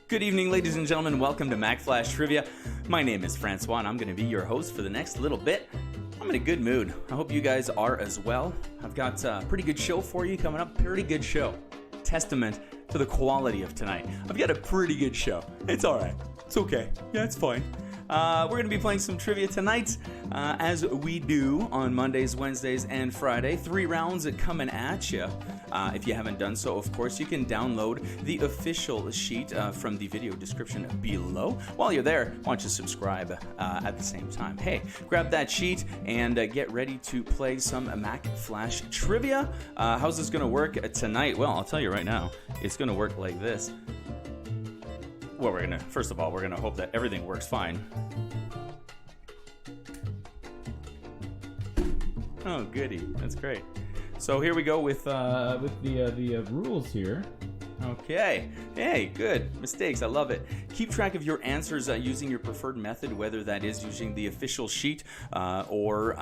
Good evening, ladies and gentlemen. Welcome to Mack Flash Trivia. My name is François, and I'm going to be your host for the next little bit. I'm in a good mood. I hope you guys are as well. I've got a pretty good show for you coming up. Pretty good show. Testament to the quality of tonight. I've got a pretty good show. It's all right. It's okay. Yeah, it's fine. We're going to be playing some trivia tonight, as we do on Mondays, Wednesdays, and Friday. 3 rounds coming at you. If you haven't done so, of course, you can download the official sheet from the video description below. While you're there, why don't you subscribe at the same time? Hey, grab that sheet and get ready to play some Mack Flash Trivia. How's this going to work tonight? Well, I'll tell you right now, it's going to work like this. Well, first of all, we're gonna hope that everything works fine. Oh, goody, that's great. So here we go with the rules here. Okay. Hey, good. Mistakes. I love it. Keep track of your answers using your preferred method, whether that is using the official sheet or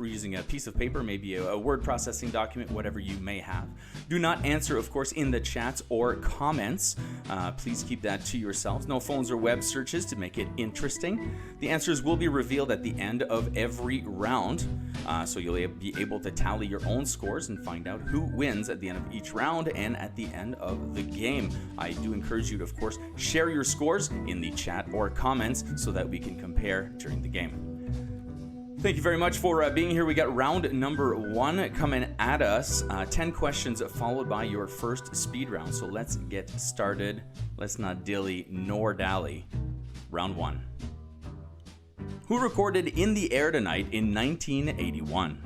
using a piece of paper, maybe a word processing document, whatever you may have. Do not answer, of course, in the chats or comments. Please keep that to yourselves. No phones or web searches to make it interesting. The answers will be revealed at the end of every round, so you'll be able to tally your own scores and find out who wins at the end of each round and at the end of the game. I do encourage you to, of course, share your scores in the chat or comments so that we can compare during the game. Thank you very much for being here. We got round number 1 coming at us. 10 questions followed by your first speed round. So let's get started. Let's not dilly nor dally. Round 1. Who recorded In the Air Tonight in 1981?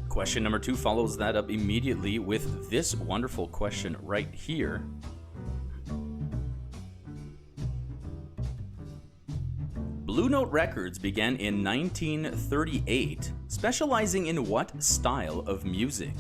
Question number 2 follows that up immediately with this wonderful question right here. Blue Note Records began in 1938, specializing in what style of music?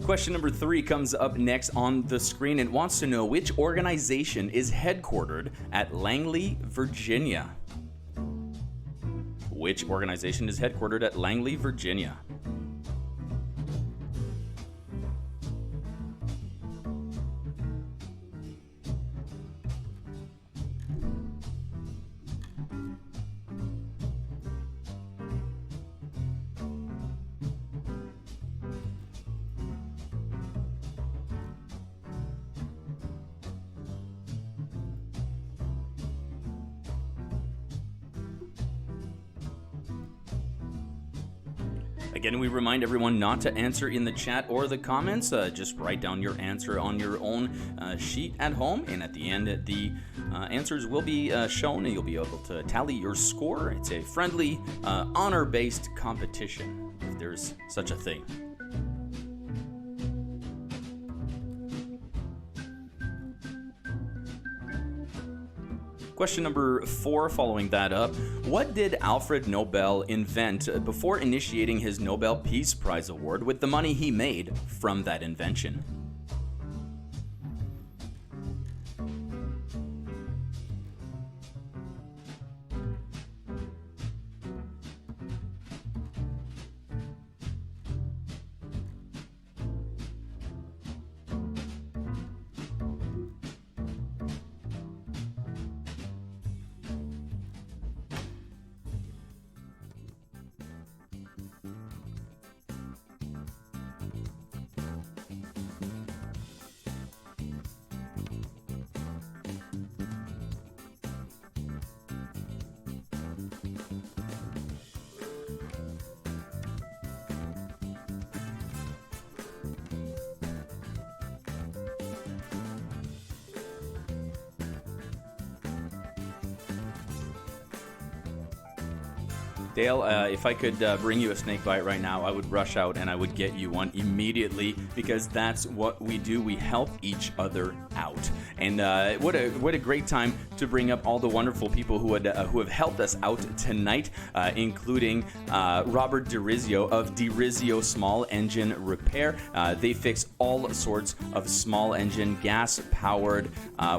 Question number 3 comes up next on the screen and wants to know which organization is headquartered at Langley, Virginia. Which organization is headquartered at Langley, Virginia? Again, we remind everyone not to answer in the chat or the comments. Just write down your answer on your own sheet at home, and at the end, the answers will be shown, and you'll be able to tally your score. It's a friendly, honor-based competition, if there's such a thing. Question number 4 following that up. What did Alfred Nobel invent before initiating his Nobel Peace Prize award with the money he made from that invention? Dale, if I could bring you a snake bite right now, I would rush out and I would get you one immediately, because that's what we do. We help each other out. And what a great time to bring up all the wonderful people who have helped us out tonight, including Robert DeRizio of DeRizio Small Engine Repair. They fix all sorts of small engine, gas-powered,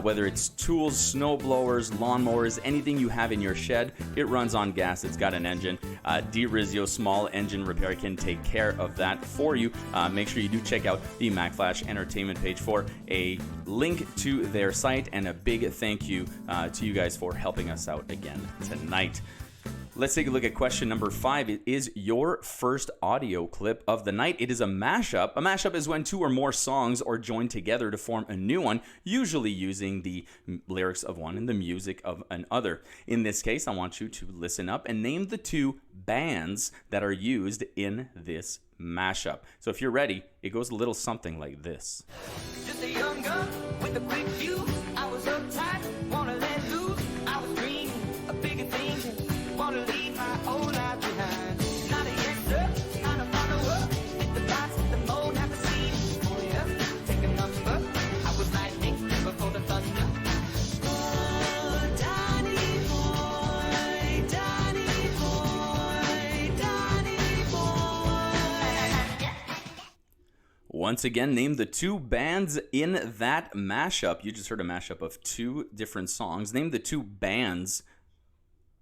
whether it's tools, snow blowers, lawnmowers, anything you have in your shed, it runs on gas, it's got an engine. DeRizio Small Engine Repair can take care of that for you. Make sure you do check out the Mack Flash Entertainment page for a link to their site, and a big thank you to you guys for helping us out again tonight. Let's take a look at question number 5. It is your first audio clip of the night. It is a mashup. A mashup is when 2 or more songs are joined together to form a new one, usually using the lyrics of one and the music of another. In this case, I want you to listen up and name the 2 bands that are used in this mashup. So if you're ready, it goes a little something like this. Just a young gun with a quick fuse. I was uptight, wanna let loose. I was dreaming of bigger things. Wanna leave my old life behind. Not a yes sir, not a follower. Hit the lights, hit the mode, have a seat. Oh yeah, take a number. I was lightning before the thunder. Oh, Danny boy, Danny boy, Danny boy. Once again, name the 2 bands in that mashup. You just heard a mashup of 2 different songs. Name the 2 bands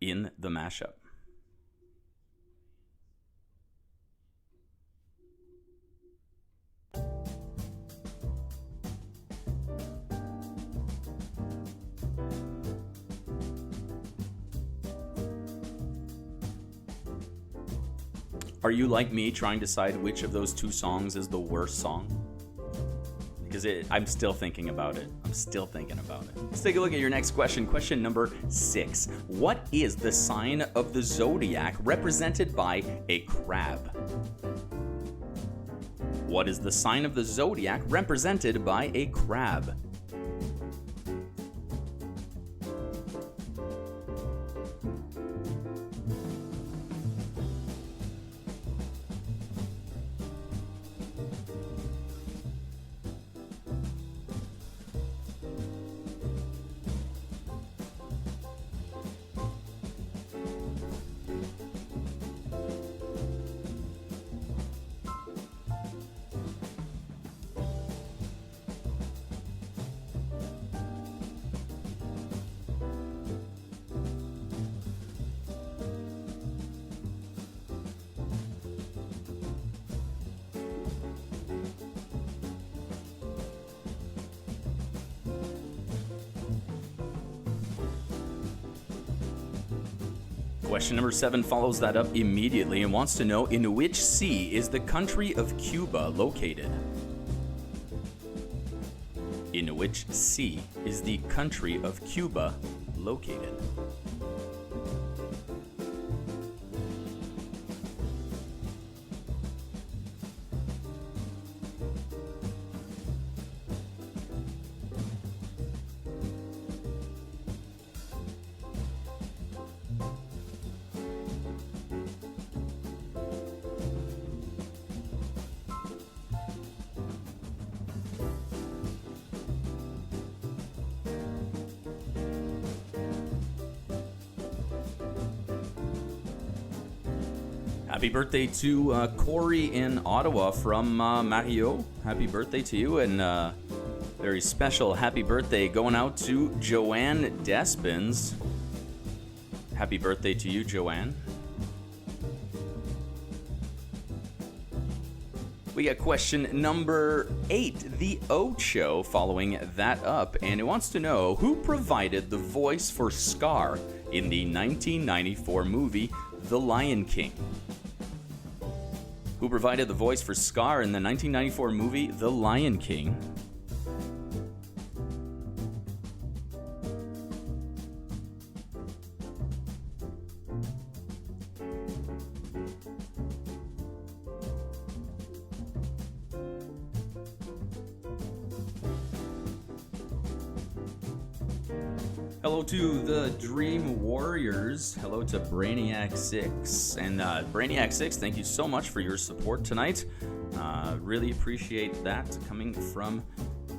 in the mashup. Are you like me trying to decide which of those 2 songs is the worst song? Because I'm still thinking about it. Let's take a look at your next question. Question number 6. What is the sign of the zodiac represented by a crab? What is the sign of the zodiac represented by a crab? Question number 7 follows that up immediately and wants to know, in which sea is the country of Cuba located? In which sea is the country of Cuba located? Happy birthday to Corey in Ottawa from Mario. Happy birthday to you, and very special happy birthday going out to Joanne Despins. Happy birthday to you, Joanne. We got question number 8, the Ocho, following that up, and it wants to know who provided the voice for Scar in the 1994 movie The Lion King. Who provided the voice for Scar in the 1994 movie The Lion King? Hello to the Dream Warriors. Hello to Brainiac6. And Brainiac6, thank you so much for your support tonight. Really appreciate that coming from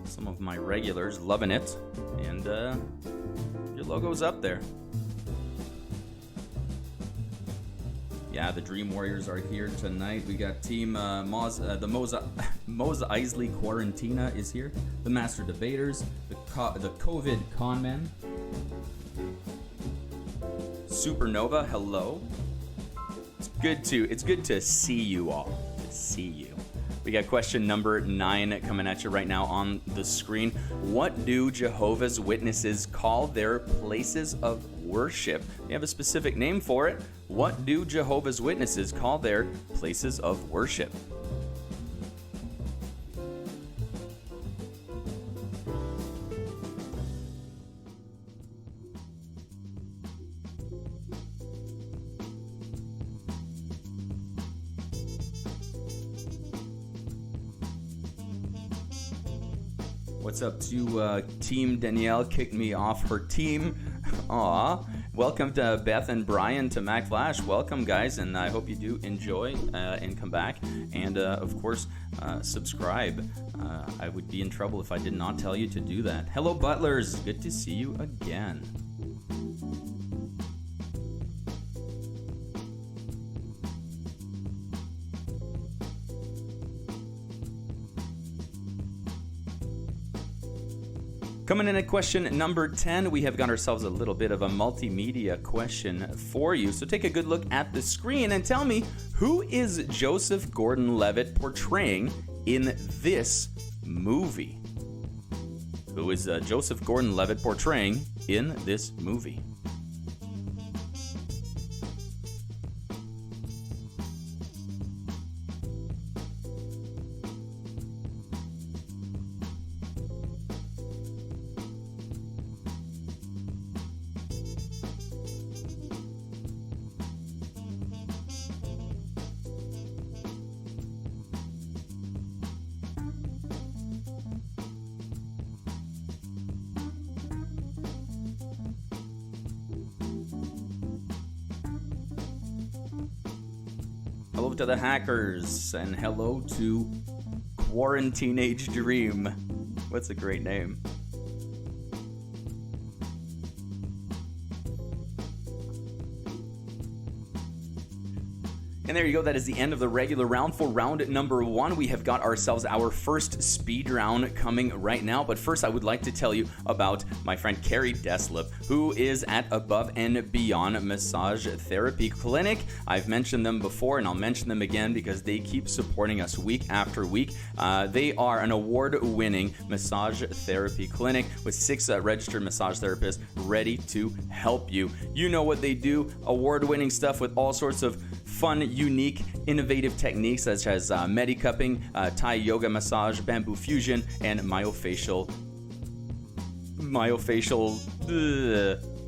some of my regulars. Loving it. And your logo's up there. Yeah, the Dream Warriors are here tonight. We got Team Mos Eisley Quarantina is here. The Master Debaters. The COVID Conmen. Supernova, hello. It's good to see you all. To see you. We got question number 9 coming at you right now on the screen. What do Jehovah's Witnesses call their places of worship? They have a specific name for it. What do Jehovah's Witnesses call their places of worship? What's up to Team Danielle? Kicked me off her team. Aw. Welcome to Beth and Brian to Mac Flash. Welcome, guys, and I hope you do enjoy and come back. And, of course, subscribe. I would be in trouble if I did not tell you to do that. Hello, Butlers. Good to see you again. Coming in at question number 10, we have got ourselves a little bit of a multimedia question for you. So take a good look at the screen and tell me, who is Joseph Gordon-Levitt portraying in this movie? Who is Joseph Gordon-Levitt portraying in this movie? Hello to the hackers, and hello to Quarantine Age Dream. What's a great name? And there you go, that is the end of the regular round. For round number 1, we have got ourselves our first speed round coming right now. But first, I would like to tell you about my friend Carrie Deslip, who is at Above and Beyond Massage Therapy Clinic. I've mentioned them before, and I'll mention them again because they keep supporting us week after week. They are an award-winning massage therapy clinic with 6 registered massage therapists ready to help you. You know what they do, award-winning stuff with all sorts of fun, unique, innovative techniques such as Medi-cupping, Thai yoga massage, bamboo fusion, and myofacial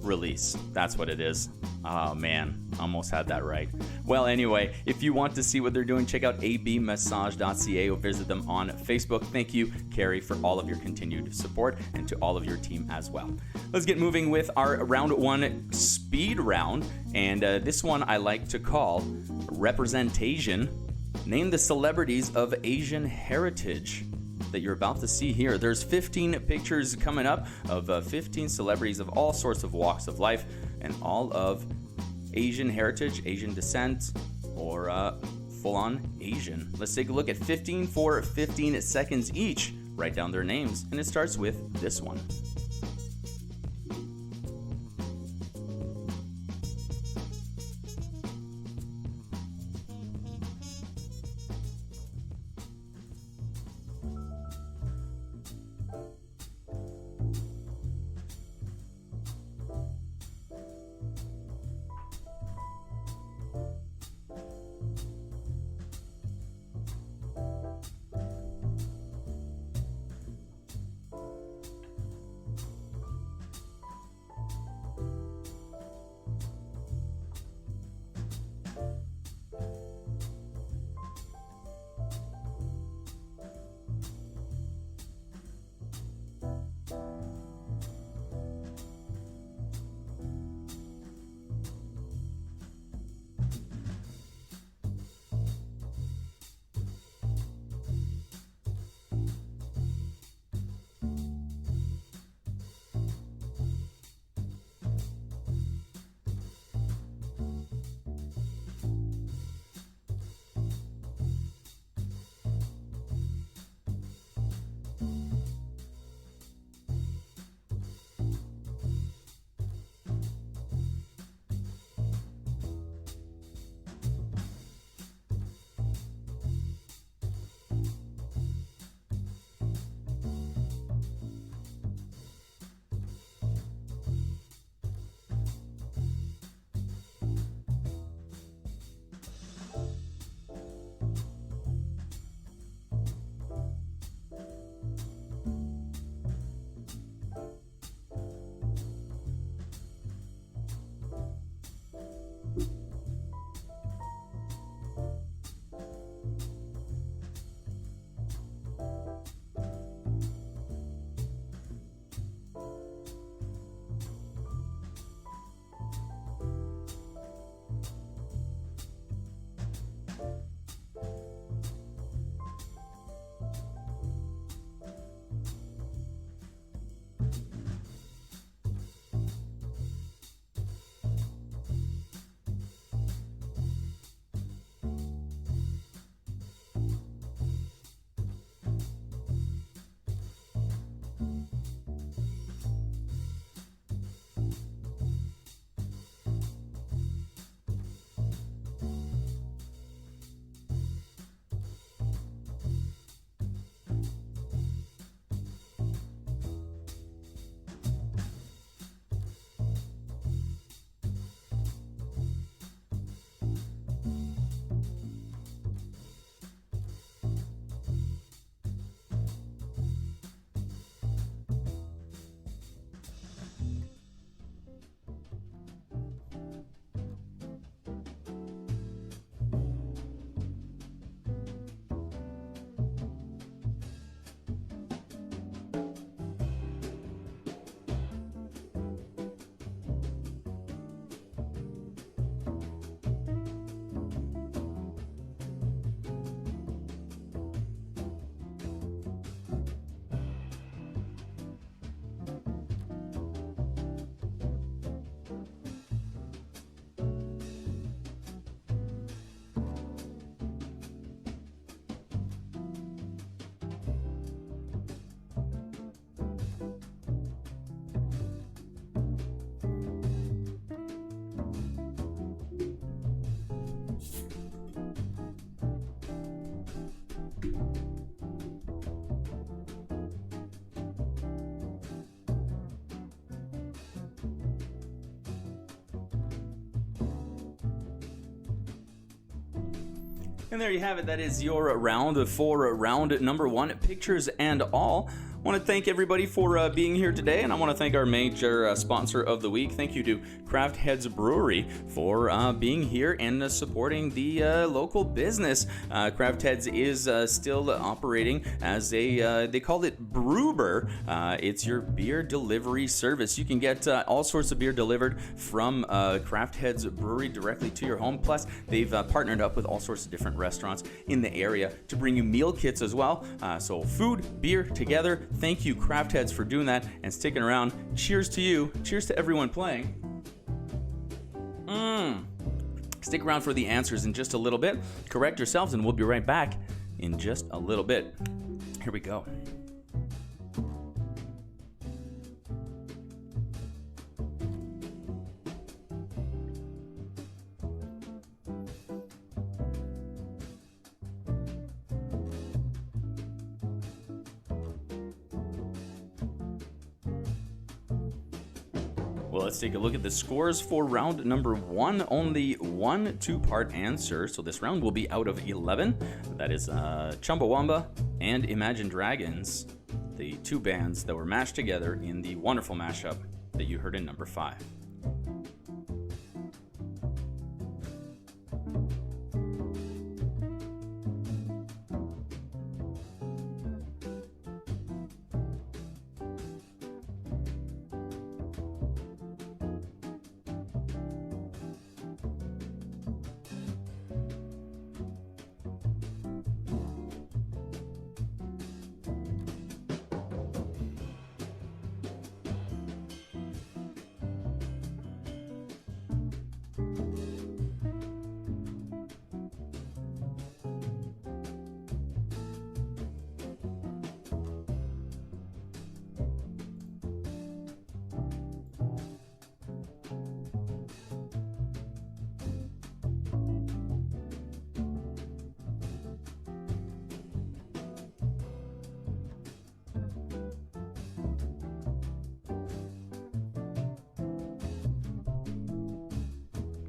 release. That's what it is. Oh man, almost had that right. Well, anyway, if you want to see what they're doing, check out abmassage.ca or visit them on Facebook. Thank you, Carrie, for all of your continued support, and to all of your team as well. Let's get moving with our round 1 speed round, and this one I like to call Representation. Name the celebrities of Asian heritage that you're about to see here. There's 15 pictures coming up of 15 celebrities of all sorts of walks of life and all of Asian heritage, Asian descent, or full-on Asian. Let's take a look at 15 for 15 seconds each. Write down their names, and it starts with this one. And there you have it. That is your round for round number one, pictures and all. I want to thank everybody for being here today, and I want to thank our major sponsor of the week. Thank you to Craft Heads Brewery for being here and supporting the local business. Craft Heads is still operating as a, they call it Brewber. It's your beer delivery service. You can get all sorts of beer delivered from Craft Heads Brewery directly to your home. Plus, they've partnered up with all sorts of different restaurants in the area to bring you meal kits as well. So food, beer together. Thank you, Craft Heads, for doing that and sticking around. Cheers to you. Cheers to everyone playing. Stick around for the answers in just a little bit. Correct yourselves, and we'll be right back in just a little bit. Here we go. Well, let's take a look at the scores for round number 1. Only one 2-part answer, so this round will be out of 11. That is Chumbawamba and Imagine Dragons, the 2 bands that were mashed together in the wonderful mashup that you heard in number 5.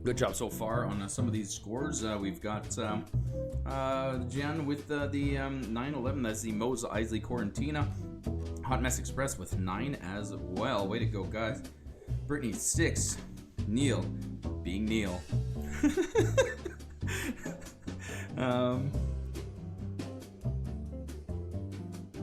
Good job so far on some of these scores. We've got Jen with the 9-11. That's the Mose Eisley Quarantina. Hot Mess Express with 9 as well. Way to go, guys. Brittany 6. Neil being Neil.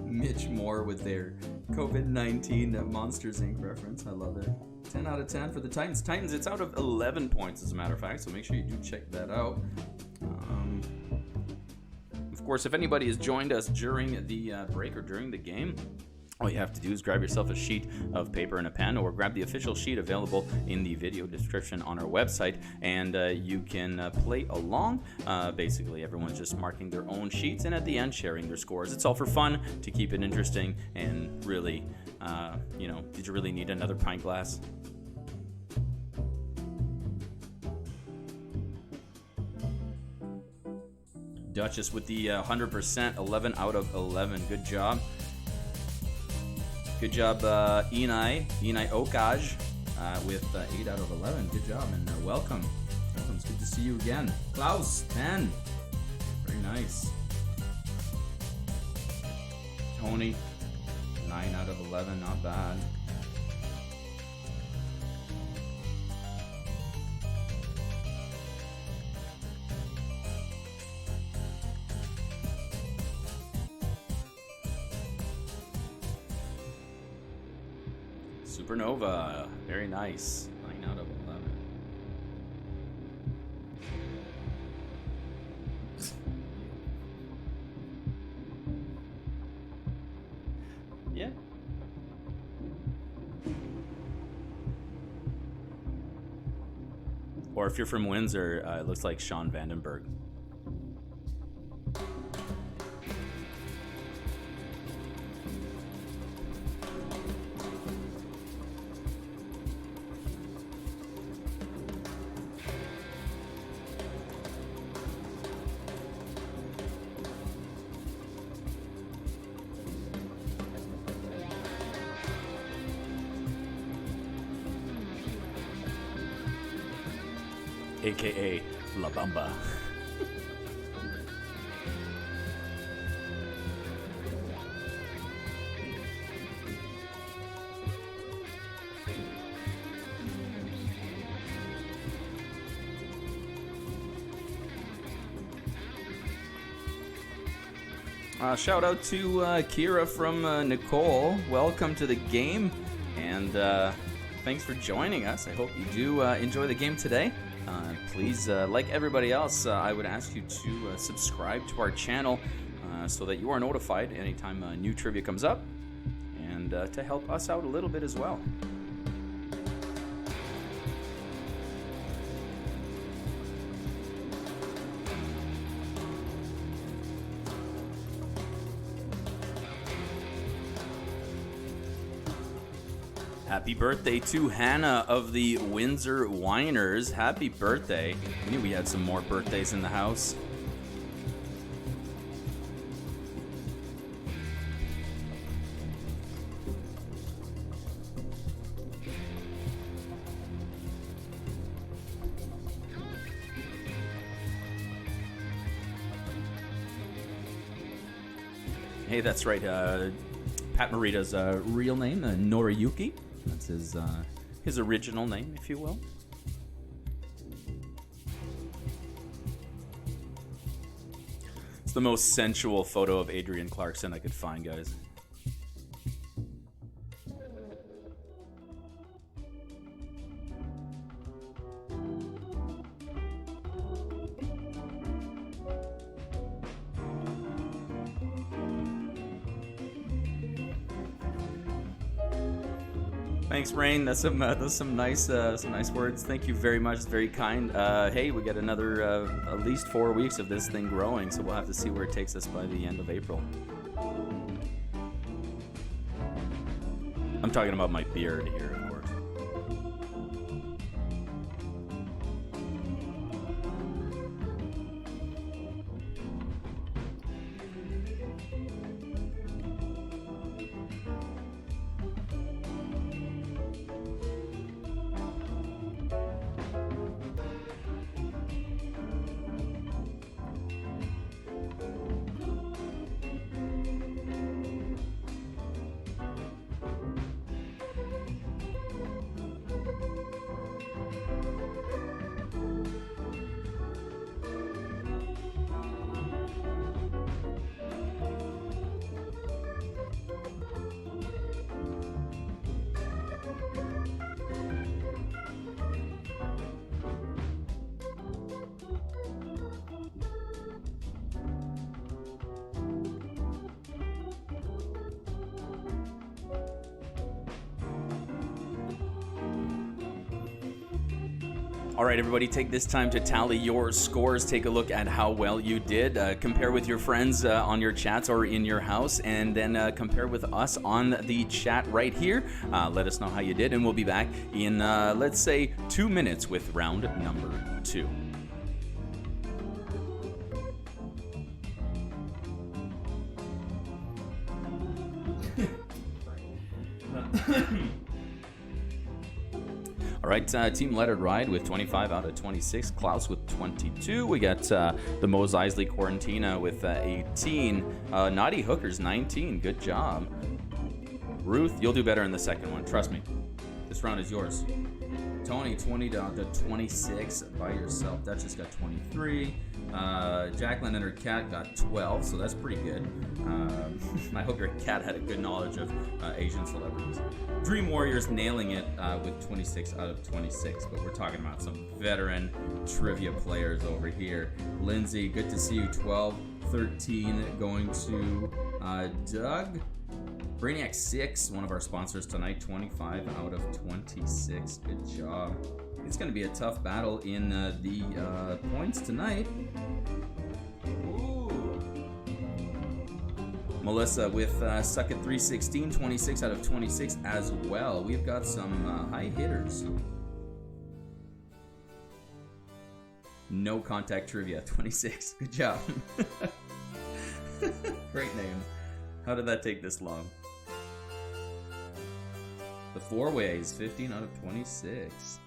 Mitch Moore with their COVID-19 Monsters Inc. reference. I love it. 10 out of 10 for the Titans. Titans, it's out of 11 points, as a matter of fact, so make sure you do check that out. Of course, if anybody has joined us during the break or during the game, all you have to do is grab yourself a sheet of paper and a pen, or grab the official sheet available in the video description on our website, and you can play along. Basically, everyone's just marking their own sheets, and at the end, sharing their scores. It's all for fun, to keep it interesting, and really, did you really need another pint glass? Duchess with the 100%, 11 out of 11. Good job. Good job, Inai Okaj, with 8 out of 11. Good job, and welcome. It's good to see you again. Klaus, 10. Very nice. Tony, 9 out of 11. Not bad. Supernova, very nice. 9 out of 11. Yeah. Or if you're from Windsor, it looks like Sean Vandenberg. AKA La Bamba. Shout out to Kira from Nicole. Welcome to the game, and thanks for joining us. I hope you do enjoy the game today. Please, like everybody else, I would ask you to subscribe to our channel so that you are notified anytime new trivia comes up, and to help us out a little bit as well. Happy birthday to Hannah of the Windsor Winers. Happy birthday. I knew we had some more birthdays in the house. Hey, that's right. Pat Morita's real name, Noriyuki. That's his original name, if you will. It's the most sensual photo of Adrian Clarkson I could find, guys. Thanks, Rain. That's some nice words. Thank you very much. It's very kind. Hey, we got another at least 4 weeks of this thing growing, so we'll have to see where it takes us by the end of April. I'm talking about my beard here, of course. All right, everybody, take this time to tally your scores. Take a look at how well you did. Compare with your friends on your chats or in your house, and then compare with us on the chat right here. Let us know how you did, and we'll be back in, let's say, 2 minutes with round number 2. All right, Team Let It Ride with 25 out of 26. Klaus with 22. We got the Mose Isley Quarantina with 18. Naughty Hookers, 19. Good job. Ruth, you'll do better in the second one. Trust me. This round is yours. Tony, 20 down to 26 by yourself. Duchess got 23. Jacqueline and her cat got 12, so that's pretty good. I hope your cat had a good knowledge of Asian celebrities. Dream Warriors nailing it with 26 out of 26, but we're talking about some veteran trivia players over here. Lindsay, good to see you. 12, 13 going to Doug. Brainiac 6, one of our sponsors tonight, 25 out of 26. Good job. It's going to be a tough battle in the points tonight. Ooh. Melissa with Suck at 316, 26 out of 26 as well. We've got some high hitters. No Contact Trivia, 26. Good job. Great name. How did that take this long? The Four Ways, 15 out of 26.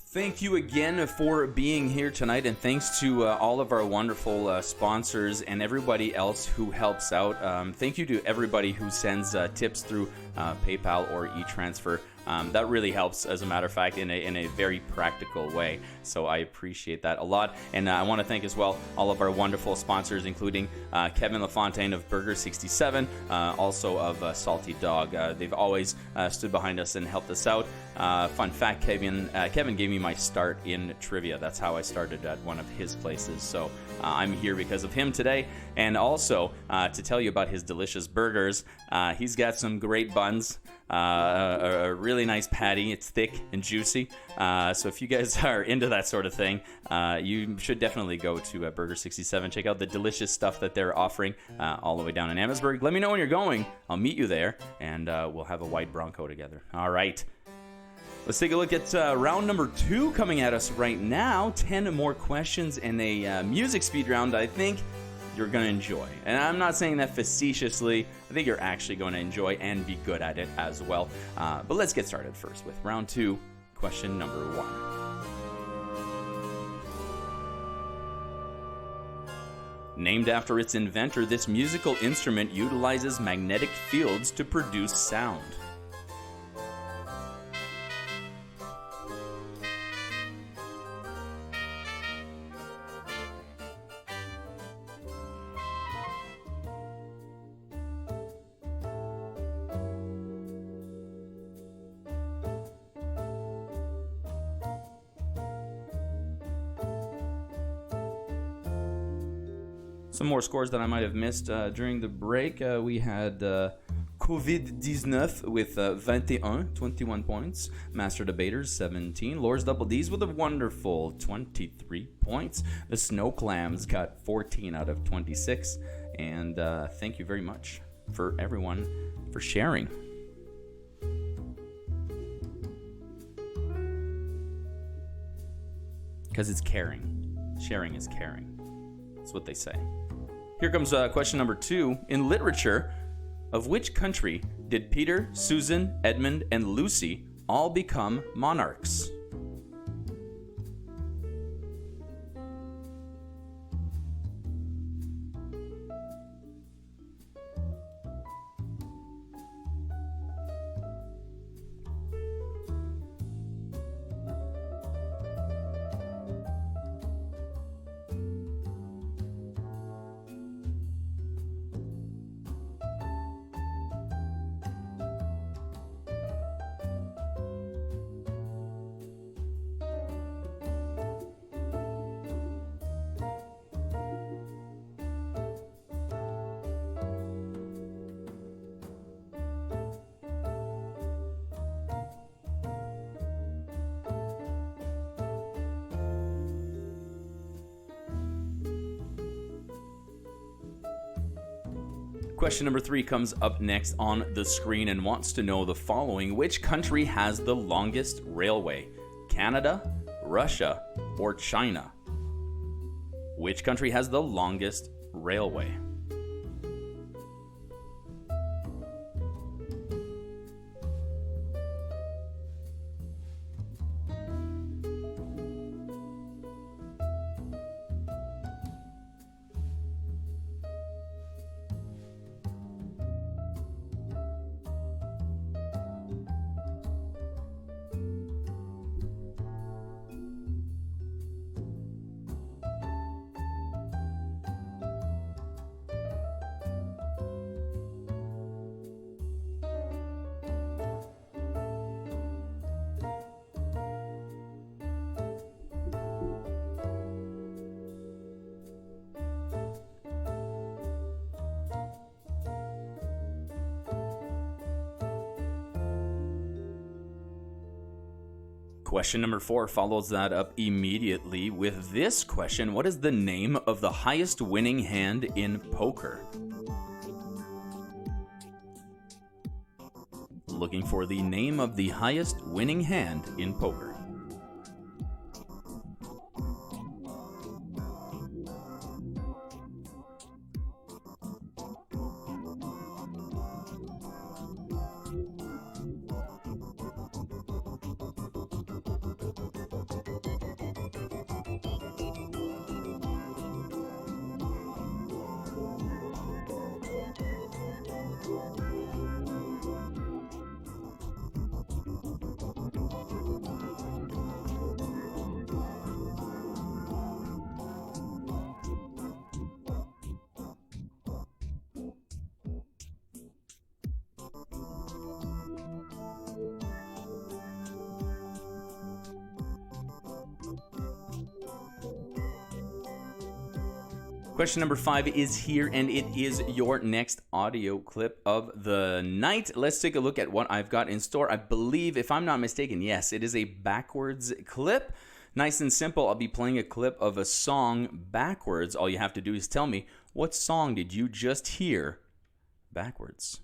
Thank you again for being here tonight, and thanks to all of our wonderful sponsors and everybody else who helps out. Thank you to everybody who sends tips through PayPal or e-transfer. That really helps, as a matter of fact, in a very practical way. So I appreciate that a lot. And I want to thank as well all of our wonderful sponsors, including Kevin LaFontaine of Burger 67, also of Salty Dog. They've always stood behind us and helped us out. Fun fact, Kevin gave me my start in trivia. That's how I started at one of his places. So I'm here because of him today. And also to tell you about his delicious burgers. He's got some great buns. a really nice patty. It's thick and juicy. So if you guys are into that sort of thing, you should definitely go to Burger 67. Check out the delicious stuff that they're offering all the way down in Amherstburg. Let me know when you're going. I'll meet you there, and we'll have a white Bronco together. All right. Let's take a look at round number 2 coming at us right now. 10 more questions in a music speed round I think you're going to enjoy. And I'm not saying that facetiously. I think you're actually going to enjoy and be good at it as well. But let's get started first with round 2, question number 1. Named after its inventor, this musical instrument utilizes magnetic fields to produce sound. Some more scores that I might have missed during the break. We had COVID-19 with 21 points. Master Debaters, 17. Lord's Double D's with a wonderful 23 points. The Snow Clams got 14 out of 26. And thank you very much for everyone for sharing. Because it's caring. Sharing is caring. That's what they say. Here comes question number 2. In literature, of which country did Peter, Susan, Edmund, and Lucy all become monarchs? Question number 3 comes up next on the screen and wants to know the following. Which country has the longest railway? Canada, Russia, or China? Which country has the longest railway? Question number 4 follows that up immediately with this question. What is the name of the highest winning hand in poker? Looking for the name of the highest winning hand in poker. Question number 5 is here, and it is your next audio clip of the night. Let's take a look at what I've got in store. I believe, if I'm not mistaken, yes, it is a backwards clip. Nice and simple. I'll be playing a clip of a song backwards. All you have to do is tell me, what song did you just hear backwards?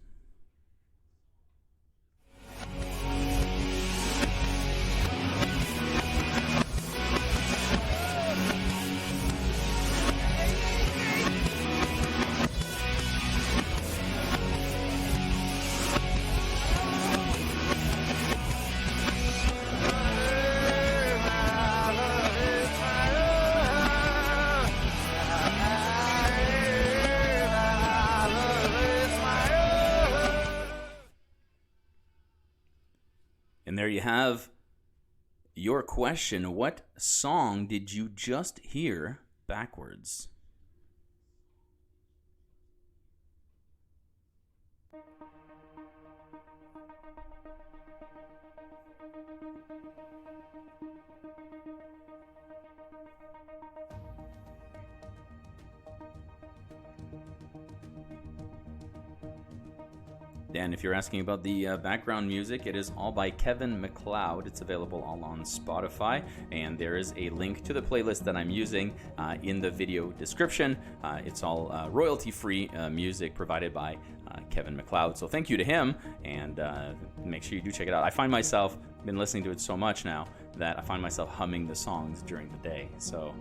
And there you have your question. What song did you just hear backwards? And if you're asking about the background music, it is all by Kevin MacLeod. It's available all on Spotify, and there is a link to the playlist that I'm using in the video description. It's all royalty-free music provided by Kevin MacLeod. So thank you to him, and make sure you do check it out. I find myself, been listening to it so much now, that I find myself humming the songs during the day. So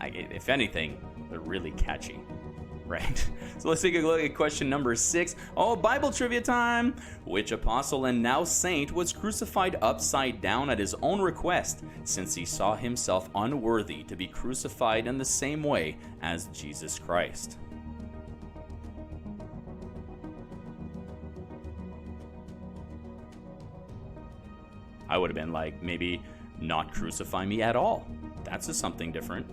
if anything, they're really catchy. Right. So let's take a look at question number 6. Oh, Bible trivia time. Which apostle and now saint was crucified upside down at his own request, since he saw himself unworthy to be crucified in the same way as Jesus Christ? I would have been like, maybe not crucify me at all. That's something different.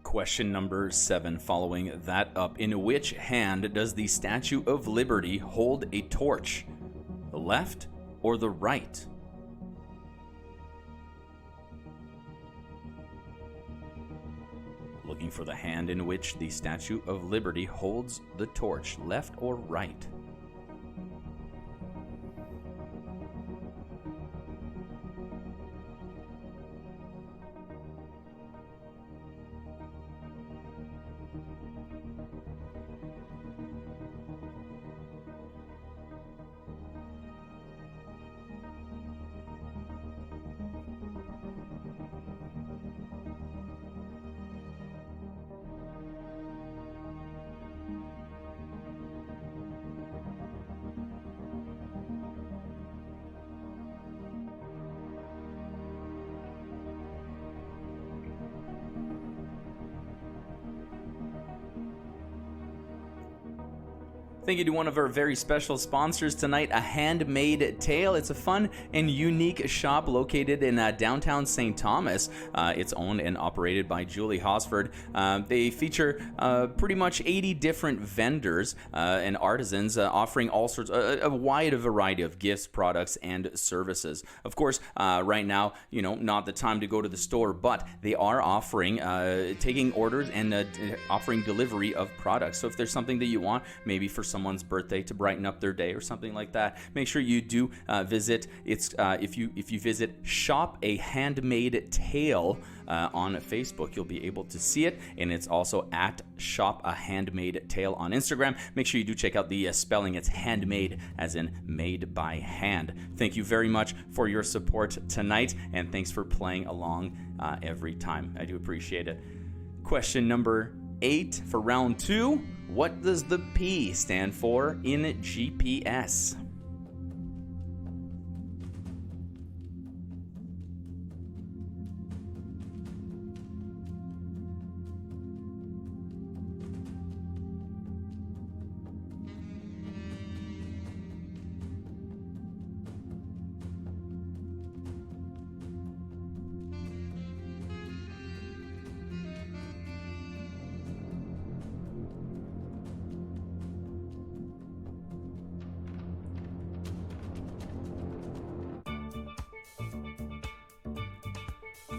Question number 7, following that up. In which hand does the Statue of Liberty hold a torch? The left or the right? Looking for the hand in which the Statue of Liberty holds the torch, left or right? Thank you to one of our very special sponsors tonight, A Handmade Tale. It's a fun and unique shop located in downtown St. Thomas. It's owned and operated by Julie Hosford. They feature pretty much 80 different vendors and artisans offering all sorts, a wide variety of gifts, products, and services. Of course, right now, not the time to go to the store, but they are offering, taking orders and offering delivery of products. So if there's something that you want, maybe for someone's birthday to brighten up their day or something like that, make sure you do visit. It's if you visit Shop a Handmade Tale on Facebook, you'll be able to see it, and it's also at Shop a Handmade Tale on Instagram. Make sure you do check out the spelling. It's handmade as in made by hand. Thank you very much for your support tonight, and thanks for playing along every time. I do appreciate it. Question number 8 for round 2. What does the P stand for in GPS?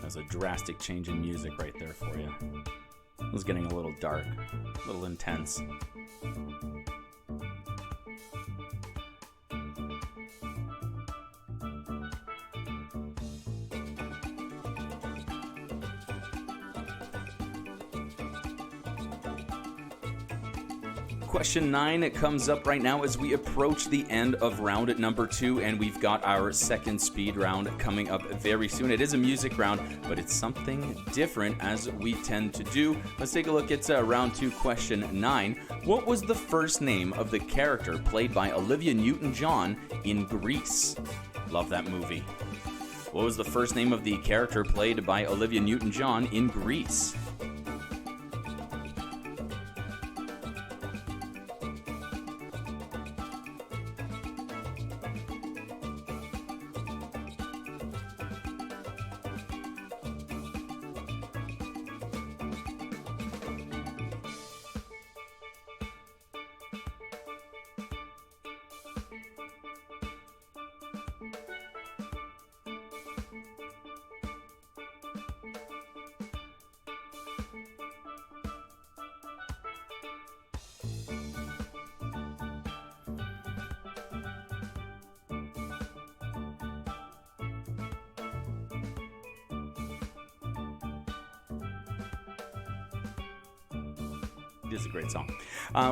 There's a drastic change in music right there for you. It was getting a little dark, a little intense. Question 9 comes up right now as we approach the end of round number 2, and we've got our second speed round coming up very soon. It is a music round, but it's something different as we tend to do. Let's take a look at round 2, question 9. What was the first name of the character played by Olivia Newton-John in Grease? Love that movie. What was the first name of the character played by Olivia Newton-John in Grease? It is a great song.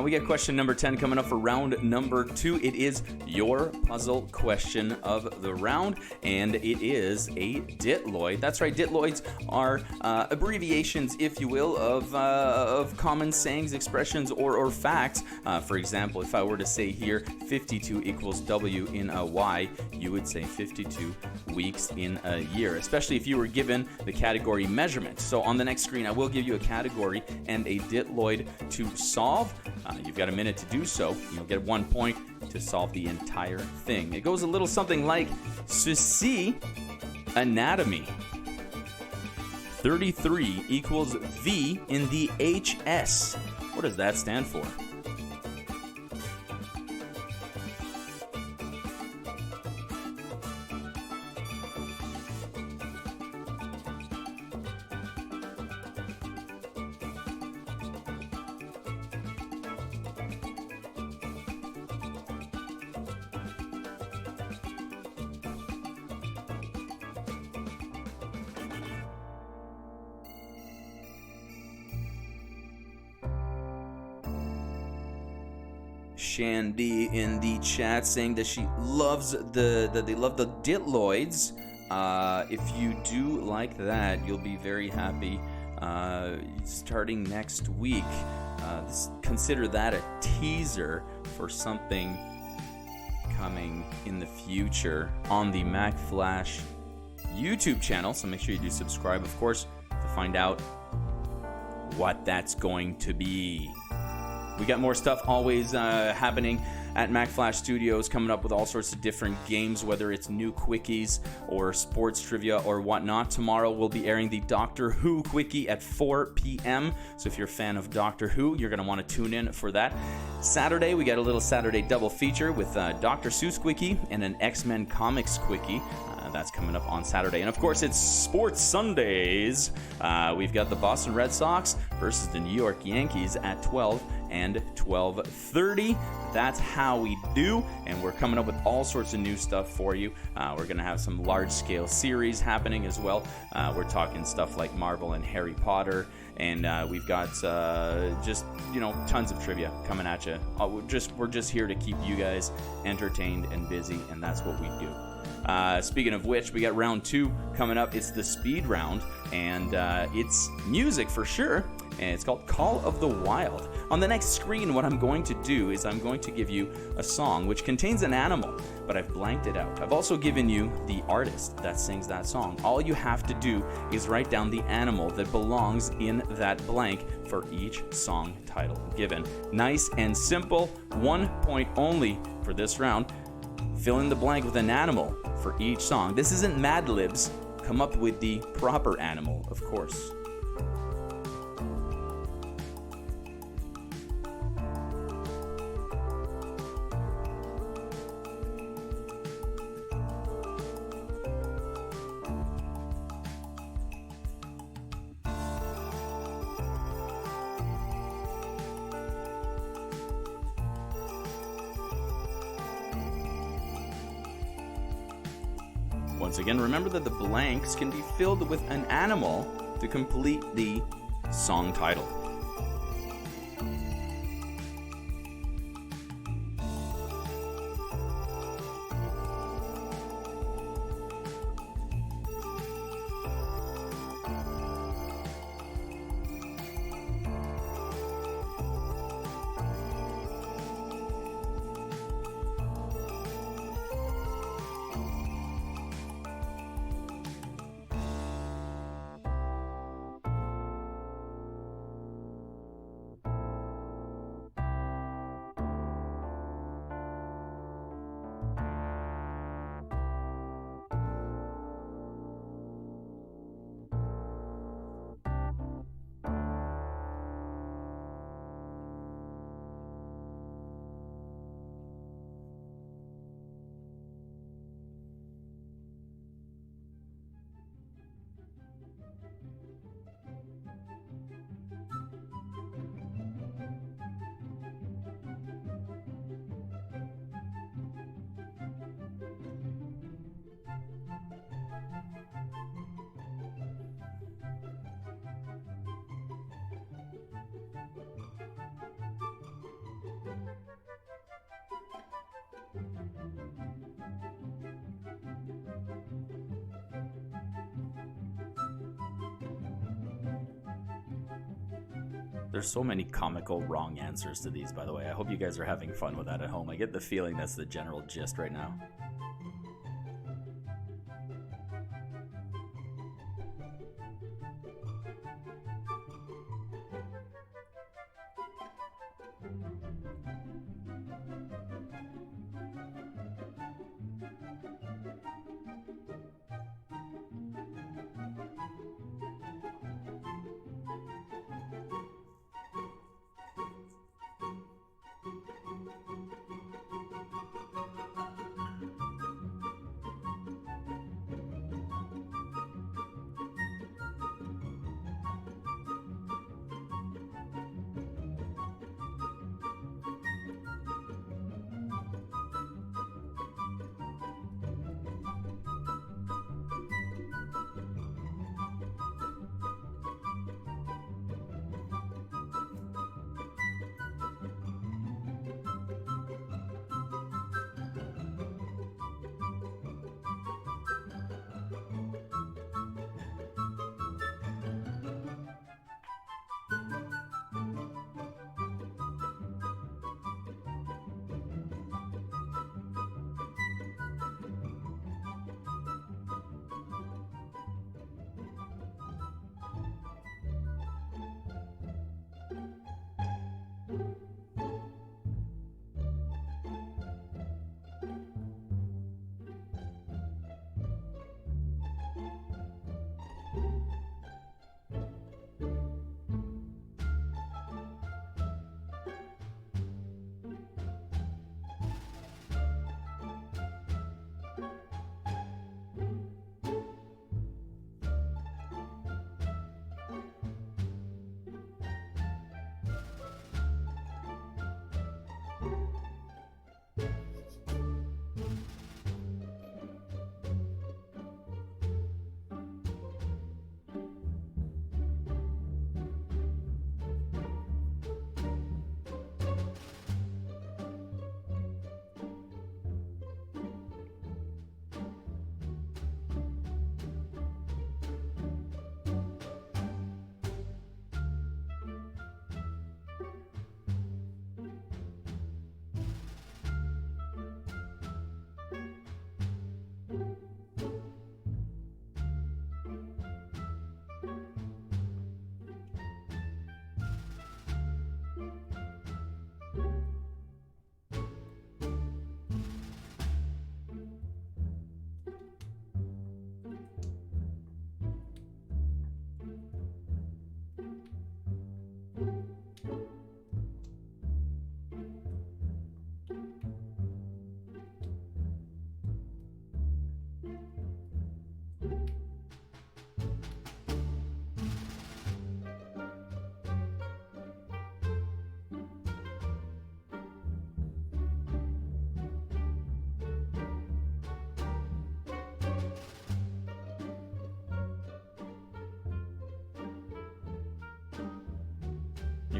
We got question number 10 coming up for round number 2. It is your puzzle question of the round, and it is a ditloid. That's right, ditloids are abbreviations, if you will, of common sayings, expressions, or facts. For example, if I were to say here 52 equals W in a Y, you would say 52 weeks in a year, especially if you were given the category measurement. So on the next screen, I will give you a category and a ditloid to solve. You've got a minute to do so. You'll get 1 point to solve the entire thing. It goes a little something like, ceci anatomy. 33 equals V in the HS. What does that stand for? Shandy in the chat saying that she loves they love the ditloids. If you do like that, you'll be very happy. Starting next week, consider that a teaser for something coming in the future on the Mack Flash YouTube channel. So make sure you do subscribe, of course, to find out what that's going to be. We got more stuff always happening at Mack Flash Studios, coming up with all sorts of different games, whether it's new quickies or sports trivia or whatnot. Tomorrow we'll be airing the Doctor Who quickie at 4 p.m. So if you're a fan of Doctor Who, you're going to want to tune in for that. Saturday, we got a little Saturday double feature with Dr. Seuss quickie and an X-Men comics quickie. That's coming up on Saturday. And of course, it's Sports Sundays. We've got the Boston Red Sox versus the New York Yankees at 12 and 12:30. That's how we do, and we're coming up with all sorts of new stuff for you. We're going to have some large-scale series happening as well. We're talking stuff like Marvel and Harry Potter, and we've got just, tons of trivia coming at you. We're just here to keep you guys entertained and busy, and that's what we do. Speaking of which, we got round 2 coming up. It's the speed round, and it's music for sure, and it's called Call of the Wild. On the next screen, what I'm going to do is I'm going to give you a song which contains an animal, but I've blanked it out. I've also given you the artist that sings that song. All you have to do is write down the animal that belongs in that blank for each song title given. Nice and simple. 1 point only for this round. Fill in the blank with an animal for each song. This isn't Mad Libs. Come up with the proper animal, of course. Once again, remember that the blanks can be filled with an animal to complete the song title. There's so many comical wrong answers to these, by the way. I hope you guys are having fun with that at home. I get the feeling that's the general gist right now.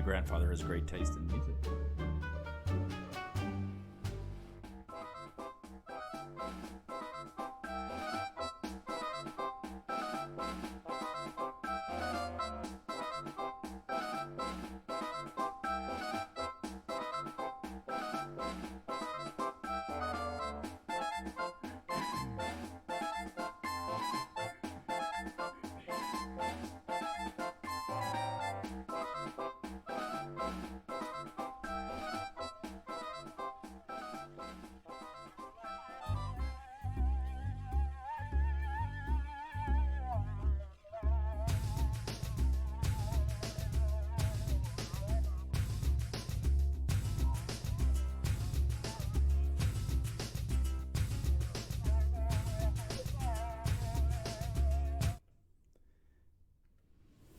Your grandfather has great taste in music.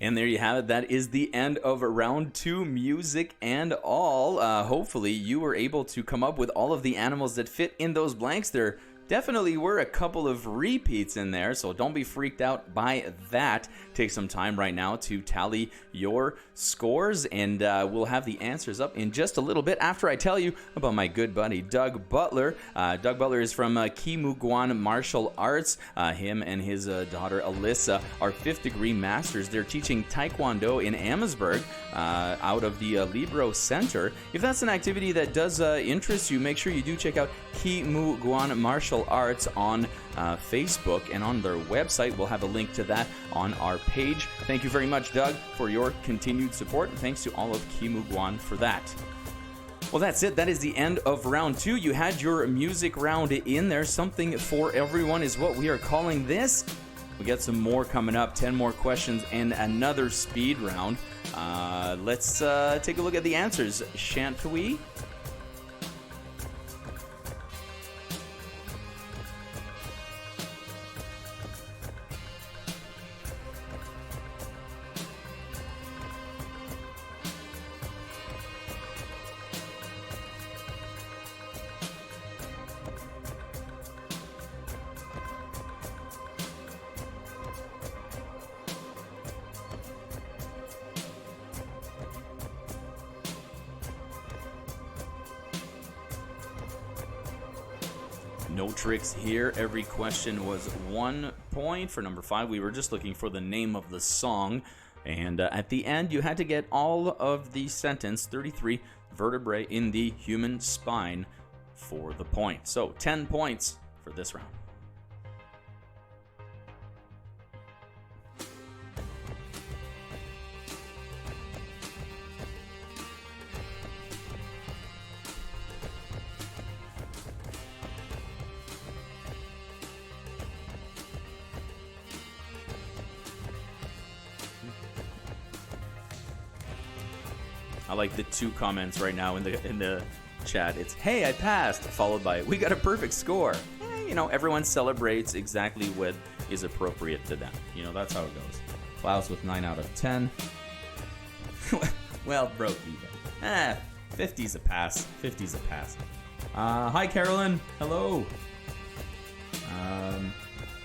And there you have it. That is the end of round 2, music and all. Hopefully you were able to come up with all of the animals that fit in those blanks. There definitely were a couple of repeats in there, so don't be freaked out by that. Take some time right now to tally your scores, and we'll have the answers up in just a little bit after I tell you about my good buddy Doug Butler. Doug Butler is from Kimuguan Martial Arts. Him and his daughter Alyssa are 5th degree masters. They're teaching Taekwondo in Amherstburg out of the Libero Center. If that's an activity that does interest you, make sure you do check out Kimuguan Martial Arts on Facebook, and on their website. We'll have a link to that on our page. Thank you very much, Doug, for your continued support, and thanks to all of Kimuguan for that. Well, that's it. That is the end of round 2. You had your music round in there. Something for everyone is what we are calling this. We got some more coming up, 10 more questions and another speed round. Let's take a look at the answers, shan't we? No tricks here. Every question was 1 point. For number 5, we were just looking for the name of the song. And at the end, you had to get all of the sentence, 33 vertebrae in the human spine, for the point. So 10 points for this round. I like the 2 comments right now in the chat. It's, hey, I passed, followed by, we got a perfect score. You know, everyone celebrates exactly what is appropriate to them. You know, that's how it goes. Klaus with 9 out of 10. Well, broke even. 50's a pass. 50's a pass. Hi, Carolyn. Hello.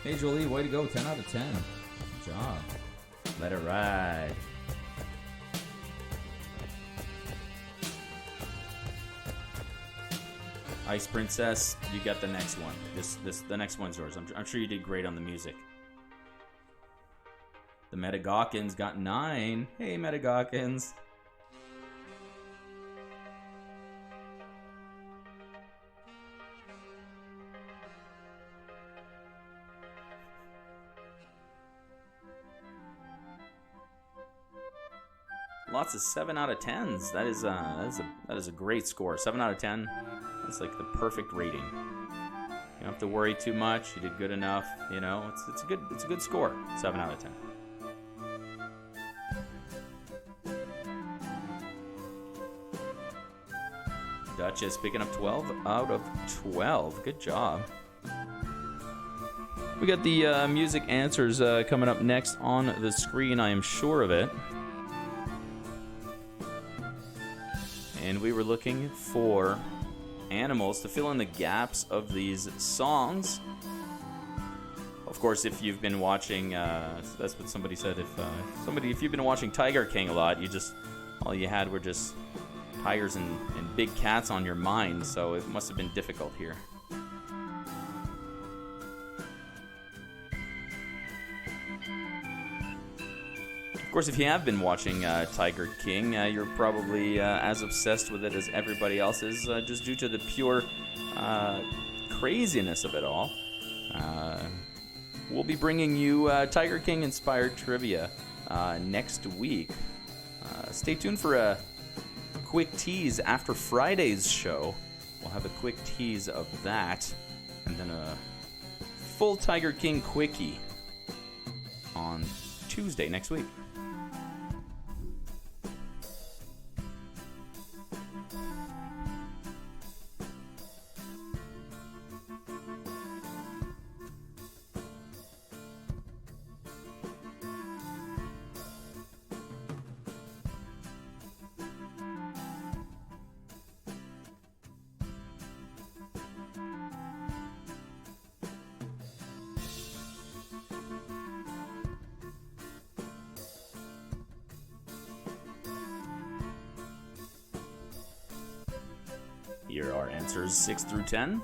Hey, Jolie, way to go. 10 out of 10. Good job. Let it ride. Ice Princess, you got the next one. The next one's yours. I'm sure you did great on the music. The Metagawkins got 9. Hey, Metagawkins. Lots of 7 out of 10s. That is a great score. 7 out of 10. That's like the perfect rating. You don't have to worry too much. You did good enough. You know, it's a good score. 7 out of 10. Duchess picking up 12 out of 12. Good job. We got the music answers coming up next on the screen. I am sure of it. And we were looking for animals to fill in the gaps of these songs. Of course, if you've been watching, that's what somebody said. If you've been watching Tiger King a lot, you just all you had were just tigers and big cats on your mind, so it must have been difficult here. Of course, if you have been watching Tiger King, you're probably as obsessed with it as everybody else is, just due to the pure craziness of it all. We'll be bringing you Tiger King-inspired trivia next week. Stay tuned for a quick tease after Friday's show. We'll have a quick tease of that, and then a full Tiger King quickie on Tuesday next week. Here are answers 6 through 10.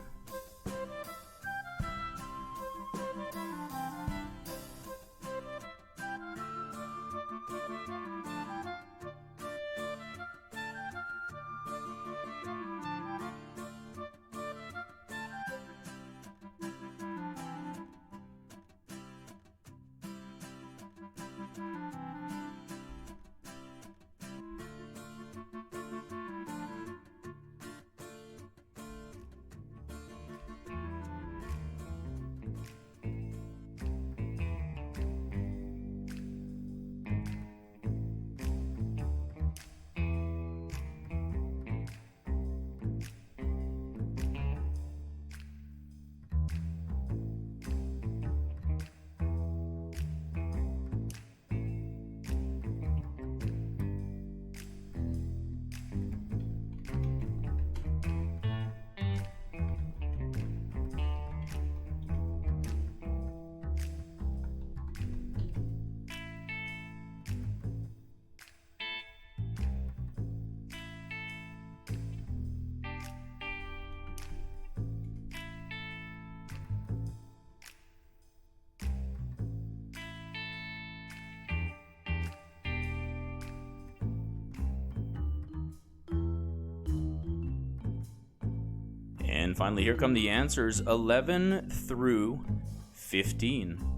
And finally, here come the answers 11 through 15.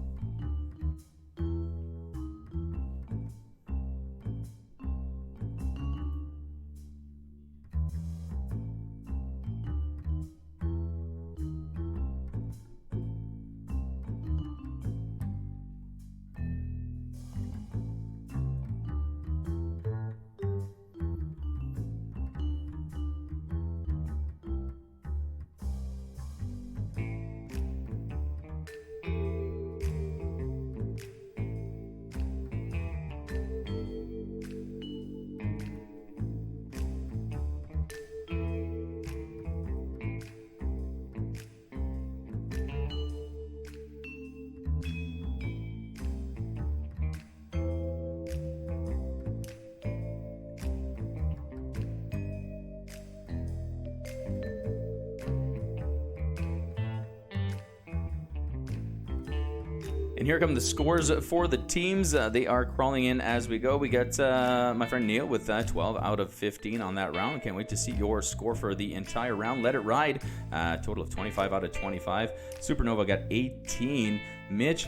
And here come the scores for the teams. They are crawling in as we go. We got my friend Neil with 12 out of 15 on that round. Can't wait to see your score for the entire round. Let It Ride, total of 25 out of 25. Supernova got 18. Mitch,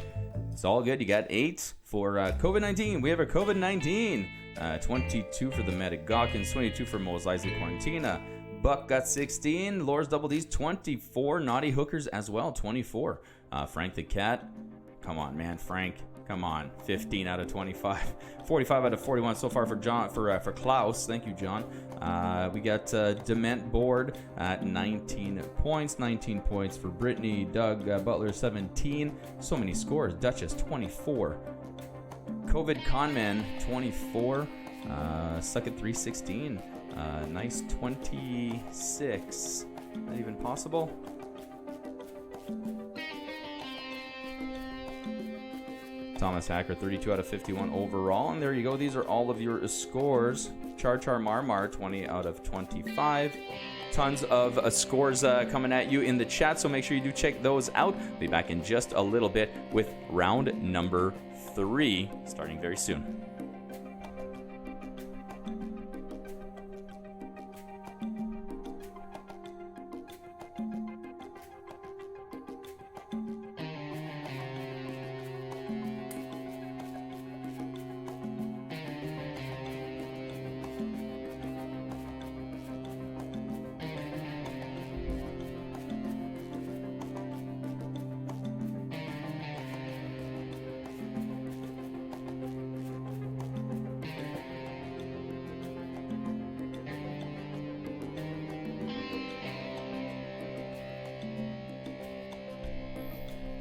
it's all good. You got 8 for COVID-19. We have a COVID-19. 22 for the Medic Gawkins, 22 for Mos Eisley Quarantina. Buck got 16. Laura's Double D's 24. Naughty Hookers as well, 24. Frank the Cat. Come on, man, Frank. Come on, 15 out of 25, 45 out of 41 so far for John, for Klaus. Thank you, John. We got Dement Board at 19 points. 19 points for Brittany. Doug Butler 17. So many scores. Duchess 24. COVID Conman 24. Suck at 316. Nice 26. Not even possible. Thomas Hacker, 32 out of 51 overall. And there you go. These are all of your scores Char Char Marmar, 20 out of 25. Tons of scores coming at you in the chat, so make sure you do check those out. Be back in just a little bit with round number 3, starting very soon.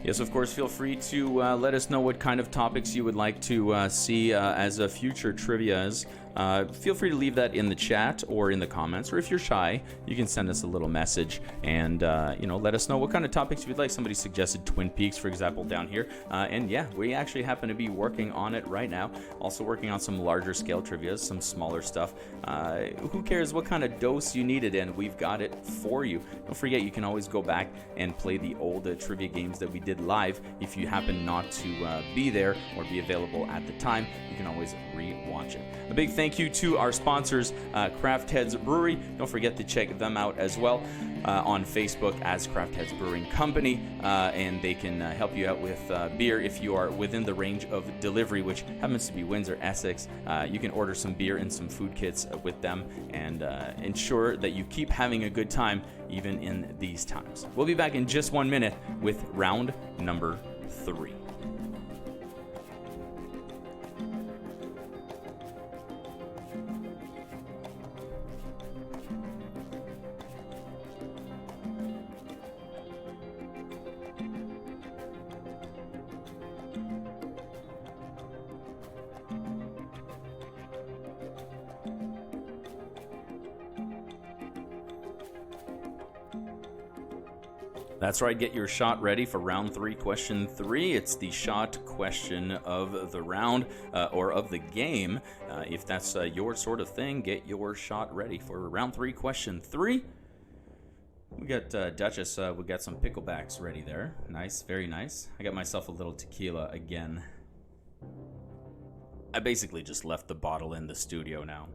Yes, of course, feel free to let us know what kind of topics you would like to see as a future trivias. Feel free to leave that in the chat or in the comments, or if you're shy, you can send us a little message and let us know what kind of topics you'd like. Somebody suggested Twin Peaks, for example, down here, and yeah, we actually happen to be working on it right now. Also working on some larger scale trivias, some smaller stuff. Who cares what kind of dose you need it in? We've got it for you. Don't forget, you can always go back and play the old trivia games that we did live. If you happen not to be there or be available at the time, you can always re-watch it. A big thank you to our sponsors, Craft Heads Brewery. Don't forget to check them out as well on Facebook as Craft Heads Brewing Company, and they can help you out with beer if you are within the range of delivery, which happens to be Windsor, Essex. You can order some beer and some food kits with them and ensure that you keep having a good time even in these times. We'll be back in just 1 minute with round number 3. That's right, get your shot ready for round 3, question 3. It's the shot question of the round, or of the game. If that's your sort of thing, get your shot ready for round 3, question 3. We got Duchess, we got some picklebacks ready there. Nice, very nice. I got myself a little tequila again. I basically just left the bottle in the studio now.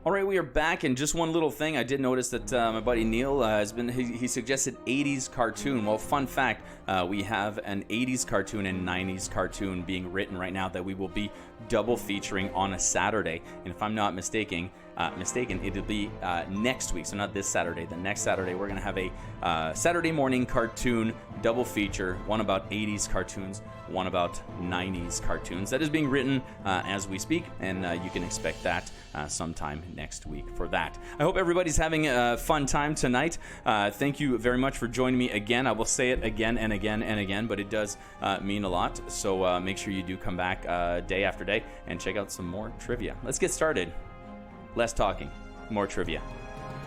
All right, we are back, and just one little thing. I did notice that my buddy Neil he suggested 80s cartoon. Well, fun fact, we have an 80s cartoon and 90s cartoon being written right now that we will be double featuring on a Saturday. And if I'm not mistaken, it'll be next week. So not this Saturday, the next Saturday. We're going to have a Saturday morning cartoon double feature, one about 80s cartoons, one about 90s cartoons. That is being written as we speak, and you can expect that sometime next week for that. I hope everybody's having a fun time tonight. Thank you very much for joining me again. I will say it again and again and again, but it does mean a lot. So make sure you do come back day after day and check out some more trivia. Let's get started. Less talking, more trivia.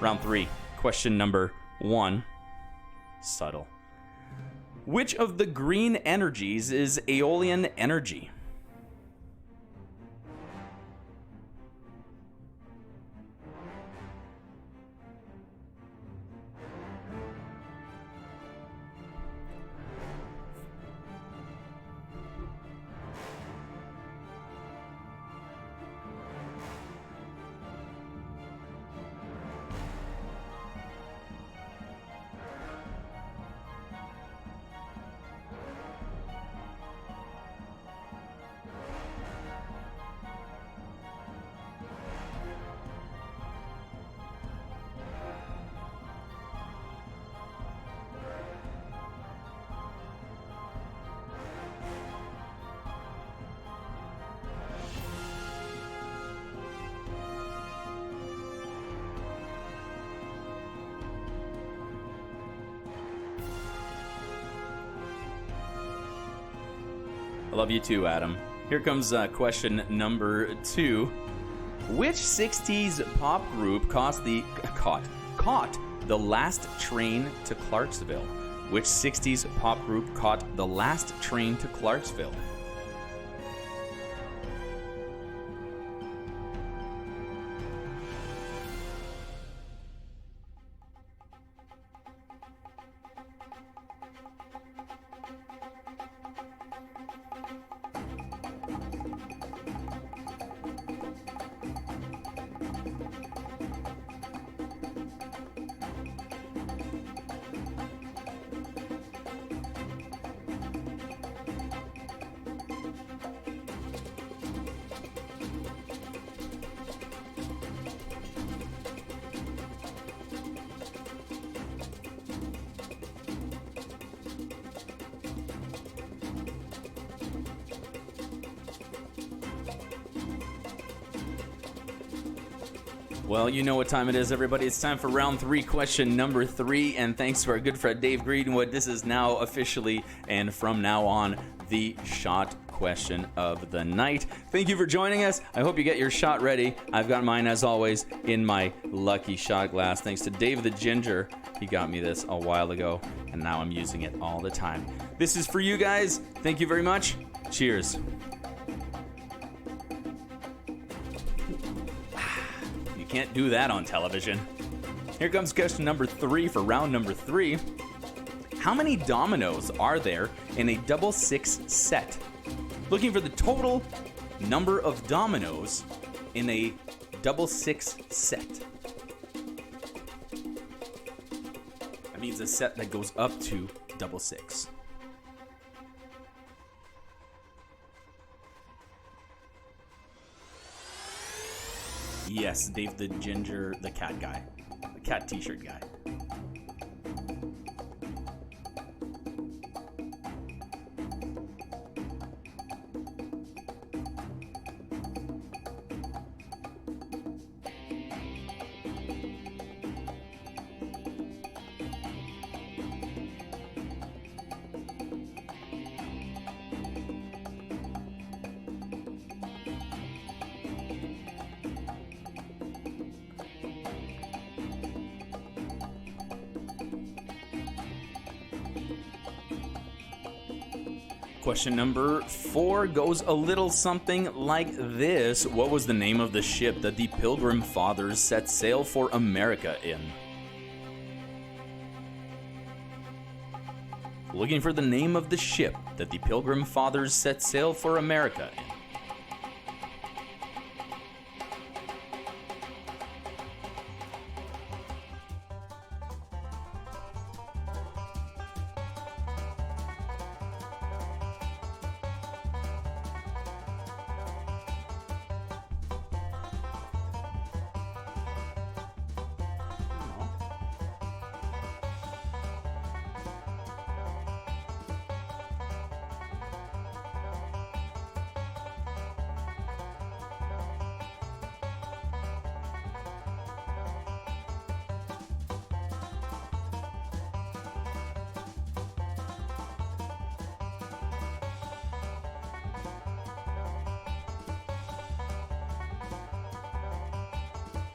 Round 3, question number 1. Subtle. Which of the green energies is aeolian energy? I love you too, Adam. Here comes question number 2. Which 60s pop group caught the last train to Clarksville? Which 60s pop group caught the last train to Clarksville? Well, you know what time it is, everybody. It's time for round 3, question number 3. And thanks to our good friend Dave Greenwood, this is now officially, and from now on, the shot question of the night. Thank you for joining us. I hope you get your shot ready. I've got mine, as always, in my lucky shot glass. Thanks to Dave the Ginger. He got me this a while ago, and now I'm using it all the time. This is for you guys. Thank you very much. Cheers. Can't do that on television. Here comes question number 3 for round number 3. How many dominoes are there in a double 6 set? Looking for the total number of dominoes in a double 6 set. That means a set that goes up to double 6. Yes, Dave the Ginger, the cat guy. The cat t-shirt guy. Question number 4 goes a little something like this. What was the name of the ship that the Pilgrim Fathers set sail for America in? Looking for the name of the ship that the Pilgrim Fathers set sail for America in.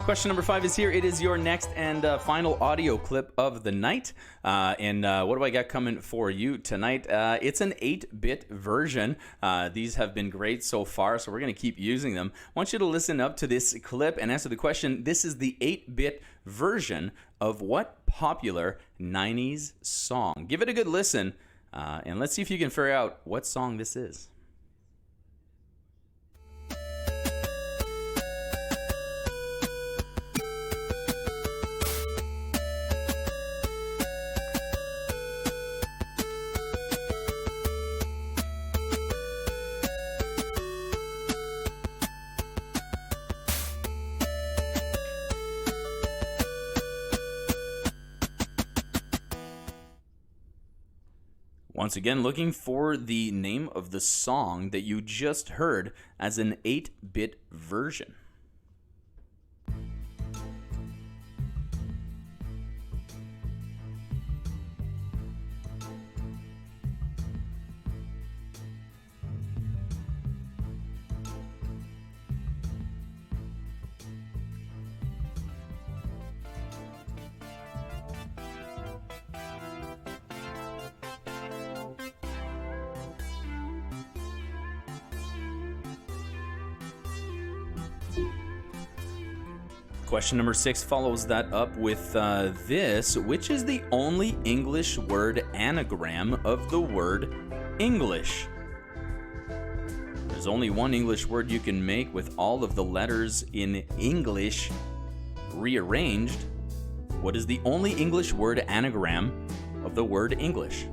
Question number 5 is here. It is your next and final audio clip of the night. And what do I got coming for you tonight? It's an 8-bit version. These have been great so far, so we're going to keep using them. I want you to listen up to this clip and answer the question. This is the 8-bit version of what popular 90s song? Give it a good listen, and let's see if you can figure out what song this is. Once again, looking for the name of the song that you just heard as an 8-bit version. Question number 6 follows that up with this. Which is the only English word anagram of the word English? There's only one English word you can make with all of the letters in English rearranged. What is the only English word anagram of the word English?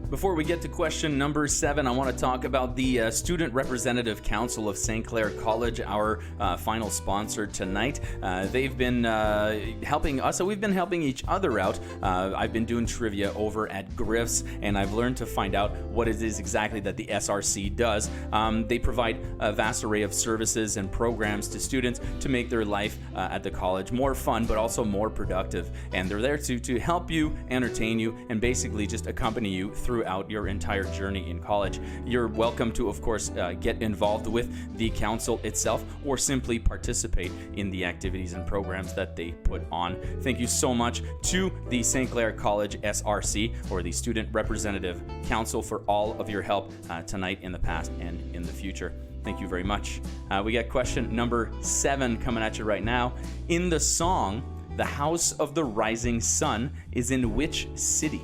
Before we get to question number 7, I want to talk about the Student Representative Council of St. Clair College, our final sponsor tonight. They've been helping us, so we've been helping each other out. I've been doing trivia over at Griff's, and I've learned to find out what it is exactly that the SRC does. They provide a vast array of services and programs to students to make their life at the college more fun, but also more productive. And they're there to help you, entertain you, and basically just accompany you throughout your entire journey in college. You're welcome to, of course, get involved with the council itself or simply participate in the activities and programs that they put on. Thank you so much to the St. Clair College SRC, or the Student Representative Council, for all of your help tonight, in the past, and in the future. Thank you very much. We got question number 7 coming at you right now. In the song, "The House of the Rising Sun" is in which city?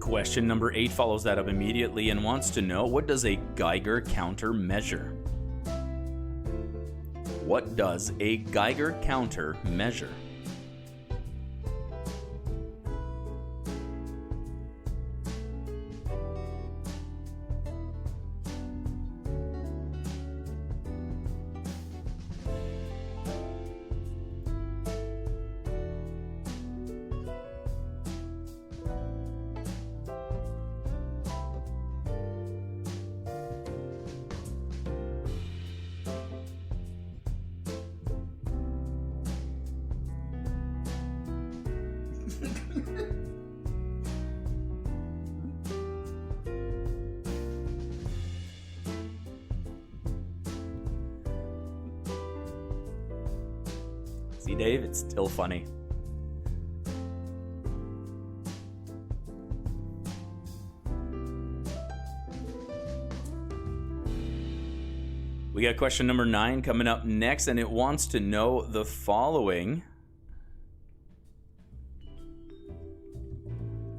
Question number 8 follows that up immediately and wants to know, what does a Geiger counter measure? What does a Geiger counter measure? See, Dave, it's still funny. We got question number 9 coming up next, and it wants to know the following.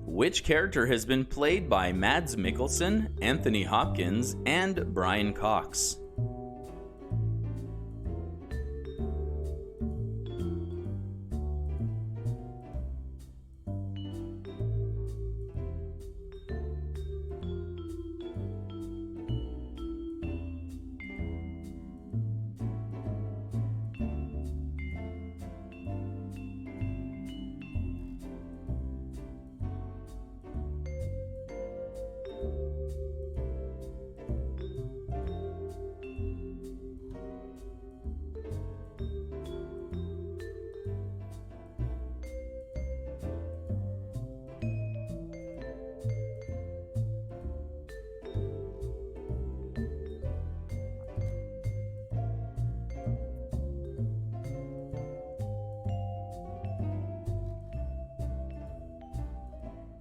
Which character has been played by Mads Mikkelsen, Anthony Hopkins, and Brian Cox?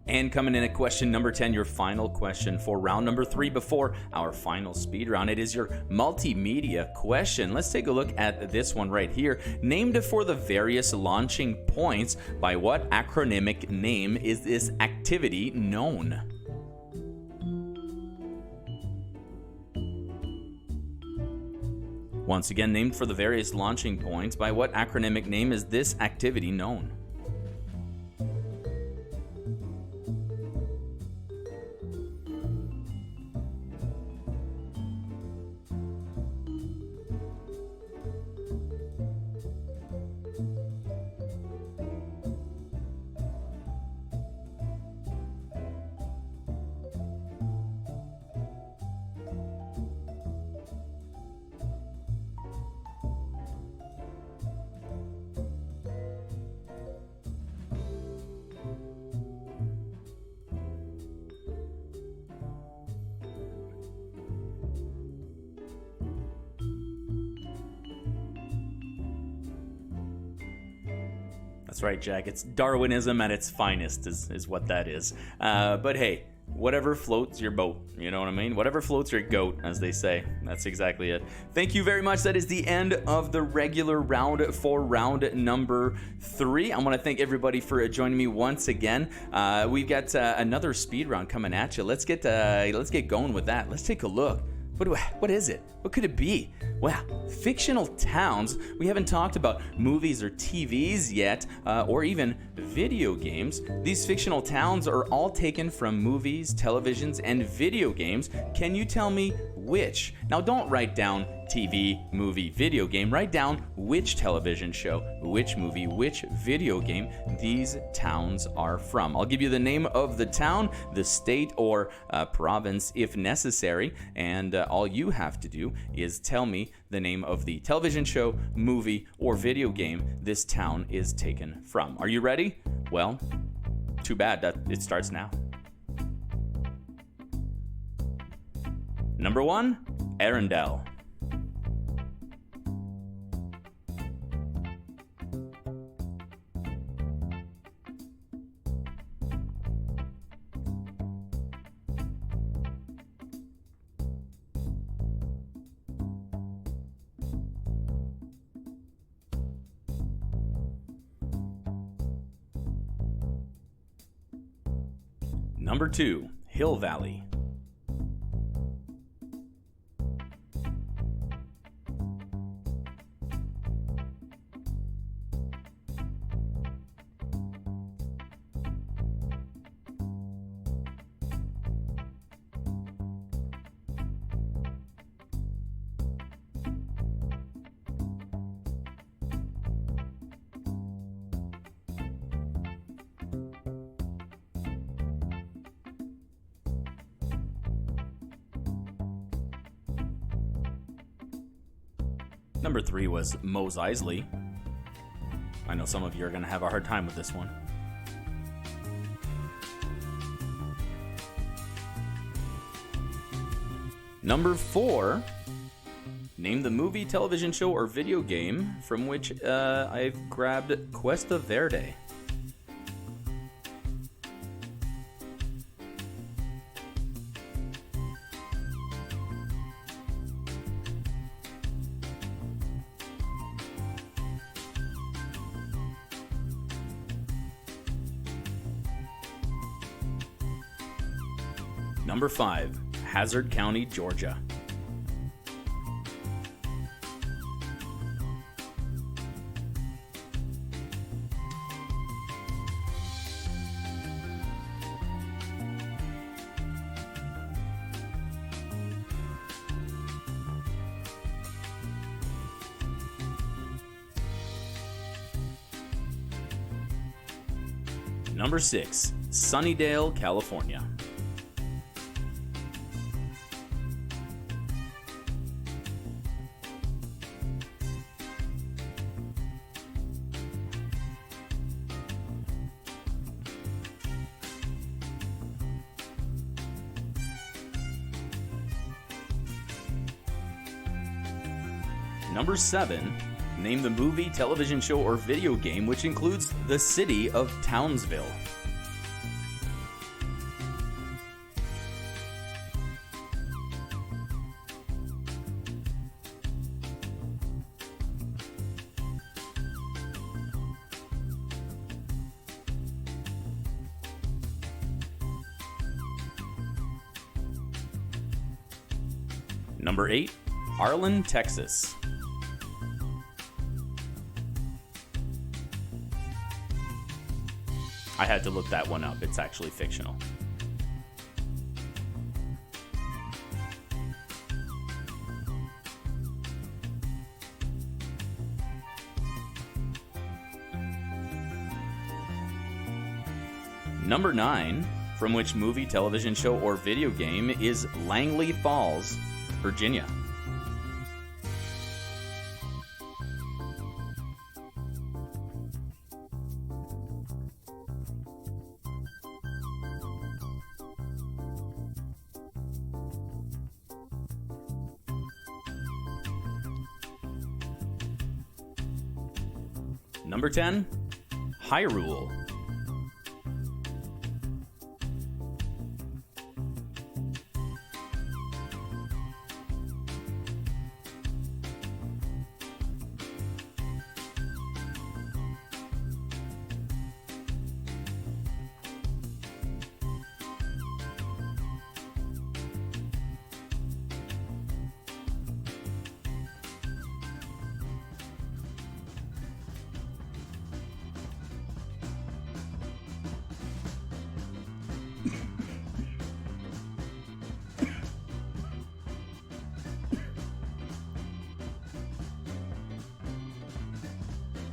And coming in at question number 10, your final question for round number 3 before our final speed round. It is your multimedia question. Let's take a look at this one right here. Named for the various launching points, by what acronymic name is this activity known? Once again, named for the various launching points, by what acronymic name is this activity known? That's right, Jack. It's Darwinism at its finest is what that is. But hey, whatever floats your boat, you know what I mean? Whatever floats your goat, as they say. That's exactly it. Thank you very much. That is the end of the regular round for round number 3. I want to thank everybody for joining me once again. We've got another speed round coming at you. Let's get going with that. Let's take a look. What is it? What could it be? Well, fictional towns. We haven't talked about movies or TVs yet, or even video games. These fictional towns are all taken from movies, televisions, and video games. Can you tell me which? Now, don't write down TV, movie, video game. Write down which television show, which movie, which video game these towns are from. I'll give you the name of the town, the state, or province if necessary, and all you have to do is tell me the name of the television show, movie, or video game this town is taken from. Are you ready? Well, too bad that it starts now. Number 1, Arendelle. Number 2, Hill Valley. Number 3 was Mos Eisley. I know some of you are going to have a hard time with this one. Number 4, name the movie, television show, or video game from which I've grabbed Cuesta Verde. Number 5, Hazard County, Georgia. Number 6, Sunnydale, California. Number 7, name the movie, television show, or video game which includes the city of Townsville. Number 8, Arlen, Texas. I had to look that one up. It's actually fictional. Number 9, from which movie, television show, or video game is Langley Falls, Virginia? Number 10, Hyrule.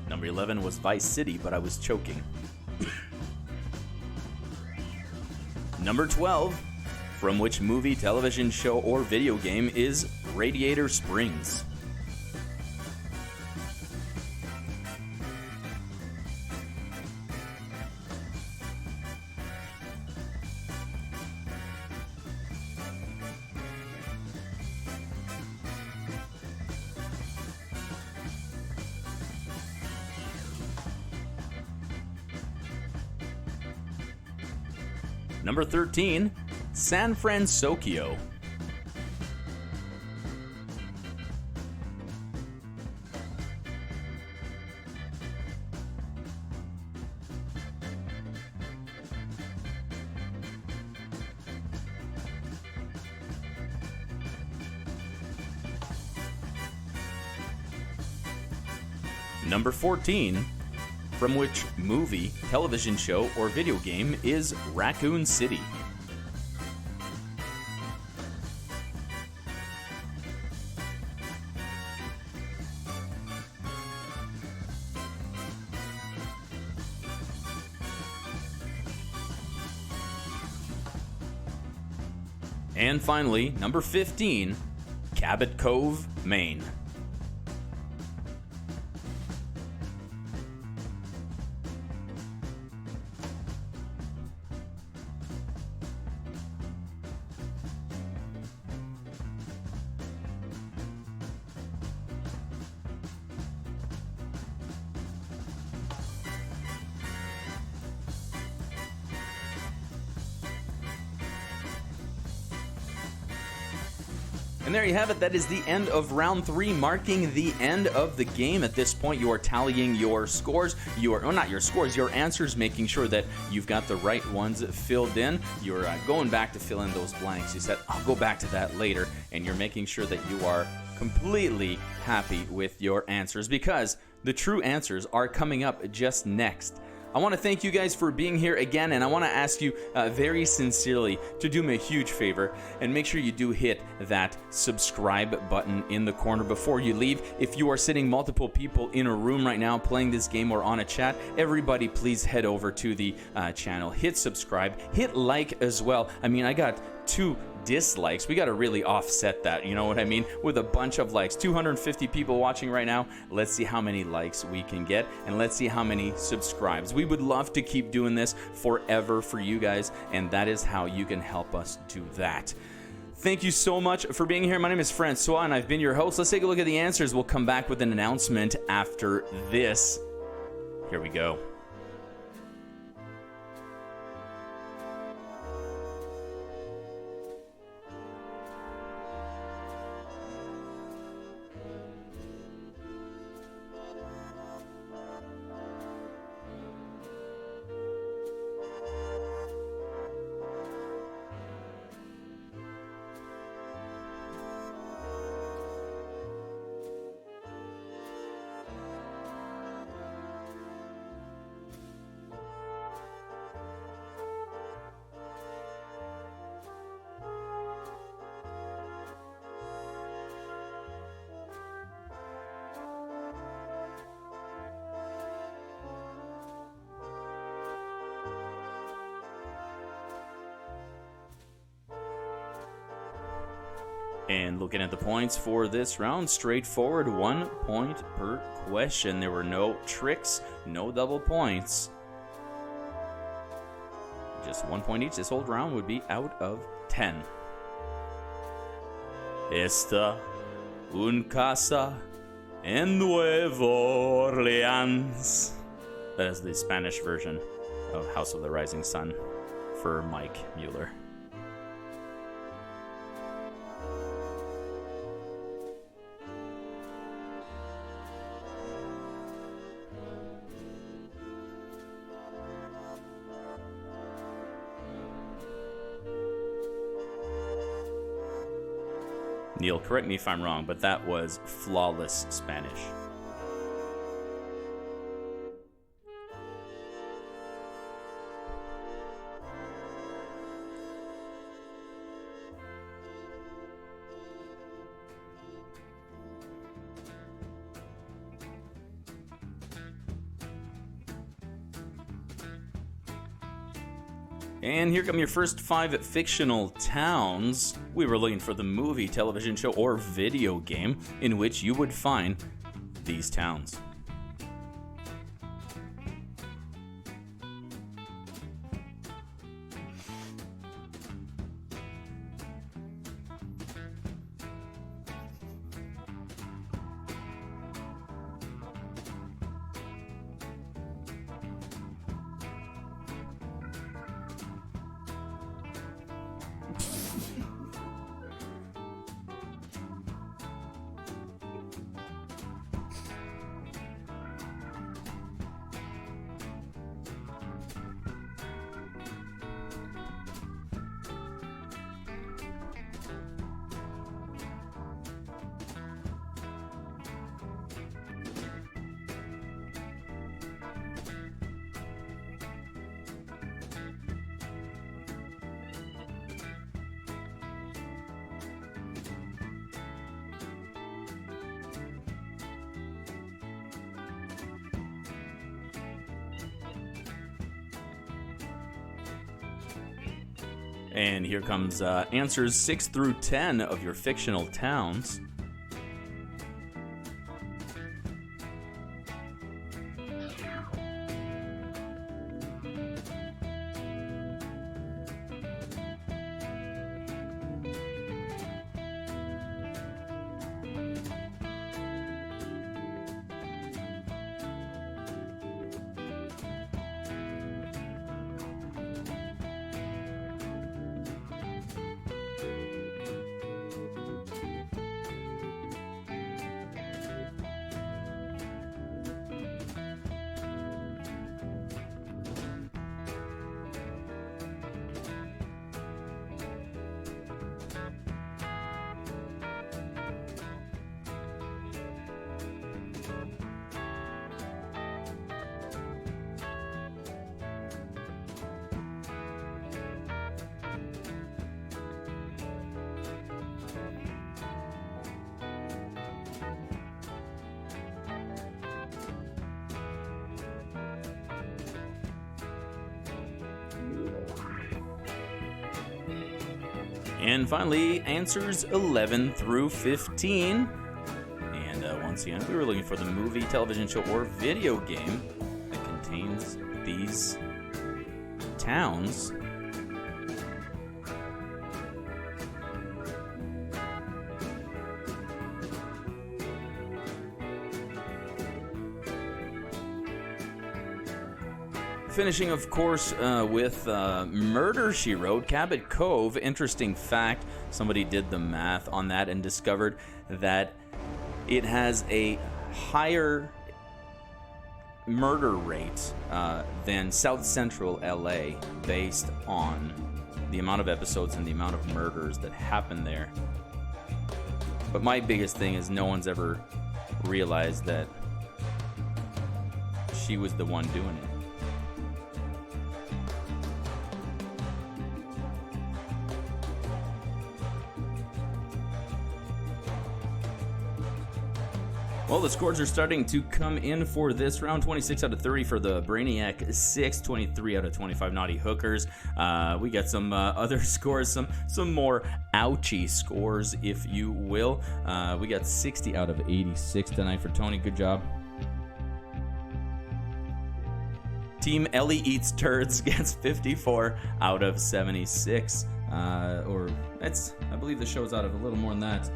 Number 11 was Vice City, but I was choking. Number 12, from which movie, television show, or video game is Radiator Springs? Number 13, San Francisco. Number 14, from which movie, television show, or video game is Raccoon City? And finally, number 15, Cabot Cove, Maine. And there you have it. That is the end of round 3, marking the end of the game. At this point, you are tallying your scores. Not your scores, your answers, making sure that you've got the right ones filled in. You're going back to fill in those blanks. You said, I'll go back to that later. And you're making sure that you are completely happy with your answers, because the true answers are coming up just next. I want to thank you guys for being here again, and I want to ask you very sincerely to do me a huge favor and make sure you do hit that subscribe button in the corner before you leave. If you are sitting multiple people in a room right now playing this game or on a chat, everybody please head over to the channel, hit subscribe, hit like as well. I mean, I got 2 dislikes. We got to really offset that, you know what I mean, with a bunch of likes. 250 people watching right now. Let's see how many likes we can get, and let's see how many subscribes. We would love to keep doing this forever for you guys, and that is how you can help us do that. Thank you so much for being here. My name is François, and I've been your host. Let's take a look at the answers. We'll come back with an announcement after this. Here we go. And looking at the points for this round, straightforward, 1 point per question. There were no tricks, no double points. Just 1 point each. This whole round would be out of 10. Esta un casa en Nuevo Orleans. That is the Spanish version of House of the Rising Sun for Mike Mueller. Neil, correct me if I'm wrong, but that was flawless Spanish. And here come your first 5 fictional towns. We were looking for the movie, television show, or video game in which you would find these towns. And here comes answers 6 through 10 of your fictional towns. And finally, answers 11 through 15. And once again, we were looking for the movie, television show, or video game that contains these towns. Finishing, of course, with Murder, She Wrote, Cabot Cove. Interesting fact, somebody did the math on that and discovered that it has a higher murder rate than South Central LA based on the amount of episodes and the amount of murders that happen there. But my biggest thing is no one's ever realized that she was the one doing it. Well, the scores are starting to come in for this round. 26 out of 30 for the Brainiac 6, 23 out of 25 Naughty Hookers. We got some other scores, some more ouchy scores, if you will. We got 60 out of 86 tonight for Tony. Good job. Team Ellie Eats Turds gets 54 out of 76. Or that's, I believe the show's out of a little more than that.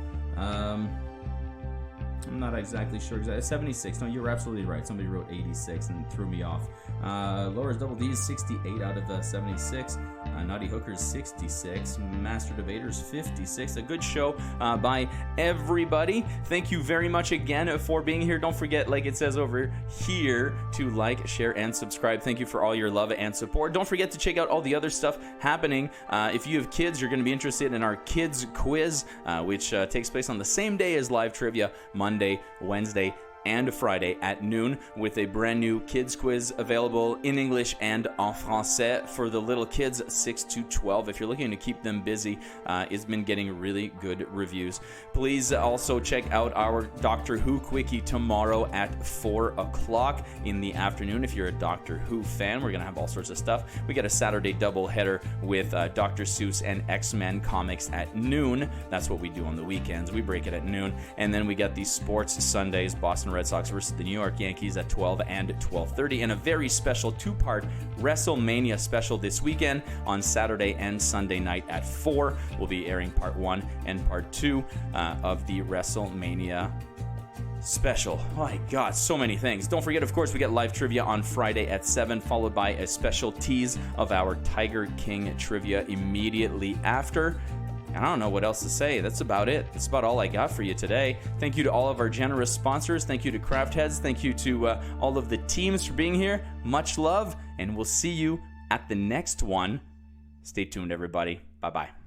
I'm not exactly sure. 76. No, you're absolutely right. Somebody wrote 86 and threw me off. Laura's Double D's 68 out of 76. Naughty Hookers 66. Master Debaters 56. A good show by everybody. Thank you very much again for being here. Don't forget, like it says over here, to like, share, and subscribe. Thank you for all your love and support. Don't forget to check out all the other stuff happening. If you have kids, you're going to be interested in our kids quiz, which takes place on the same day as live trivia, Monday, Wednesday, and Friday at noon, with a brand new kids quiz available in English and en français for the little kids 6 to 12. If you're looking to keep them busy, it's been getting really good reviews. Please also check out our Doctor Who Quickie tomorrow at 4 o'clock in the afternoon. If you're a Doctor Who fan, we're going to have all sorts of stuff. We got a Saturday doubleheader with Dr. Seuss and X-Men comics at noon. That's what we do on the weekends. We break it at noon. And then we got these sports Sundays, Boston Red Sox versus the New York Yankees at 12 and 12:30, and a very special two-part WrestleMania special this weekend on Saturday and Sunday night at 4. We'll be airing part 1 and part 2 of the WrestleMania special. Oh my God, so many things. Don't forget, of course, we get live trivia on Friday at 7, followed by a special tease of our Tiger King trivia immediately after. I don't know what else to say. That's about it. That's about all I got for you today. Thank you to all of our generous sponsors. Thank you to Craft Heads. Thank you to all of the teams for being here. Much love, and we'll see you at the next one. Stay tuned, everybody. Bye-bye.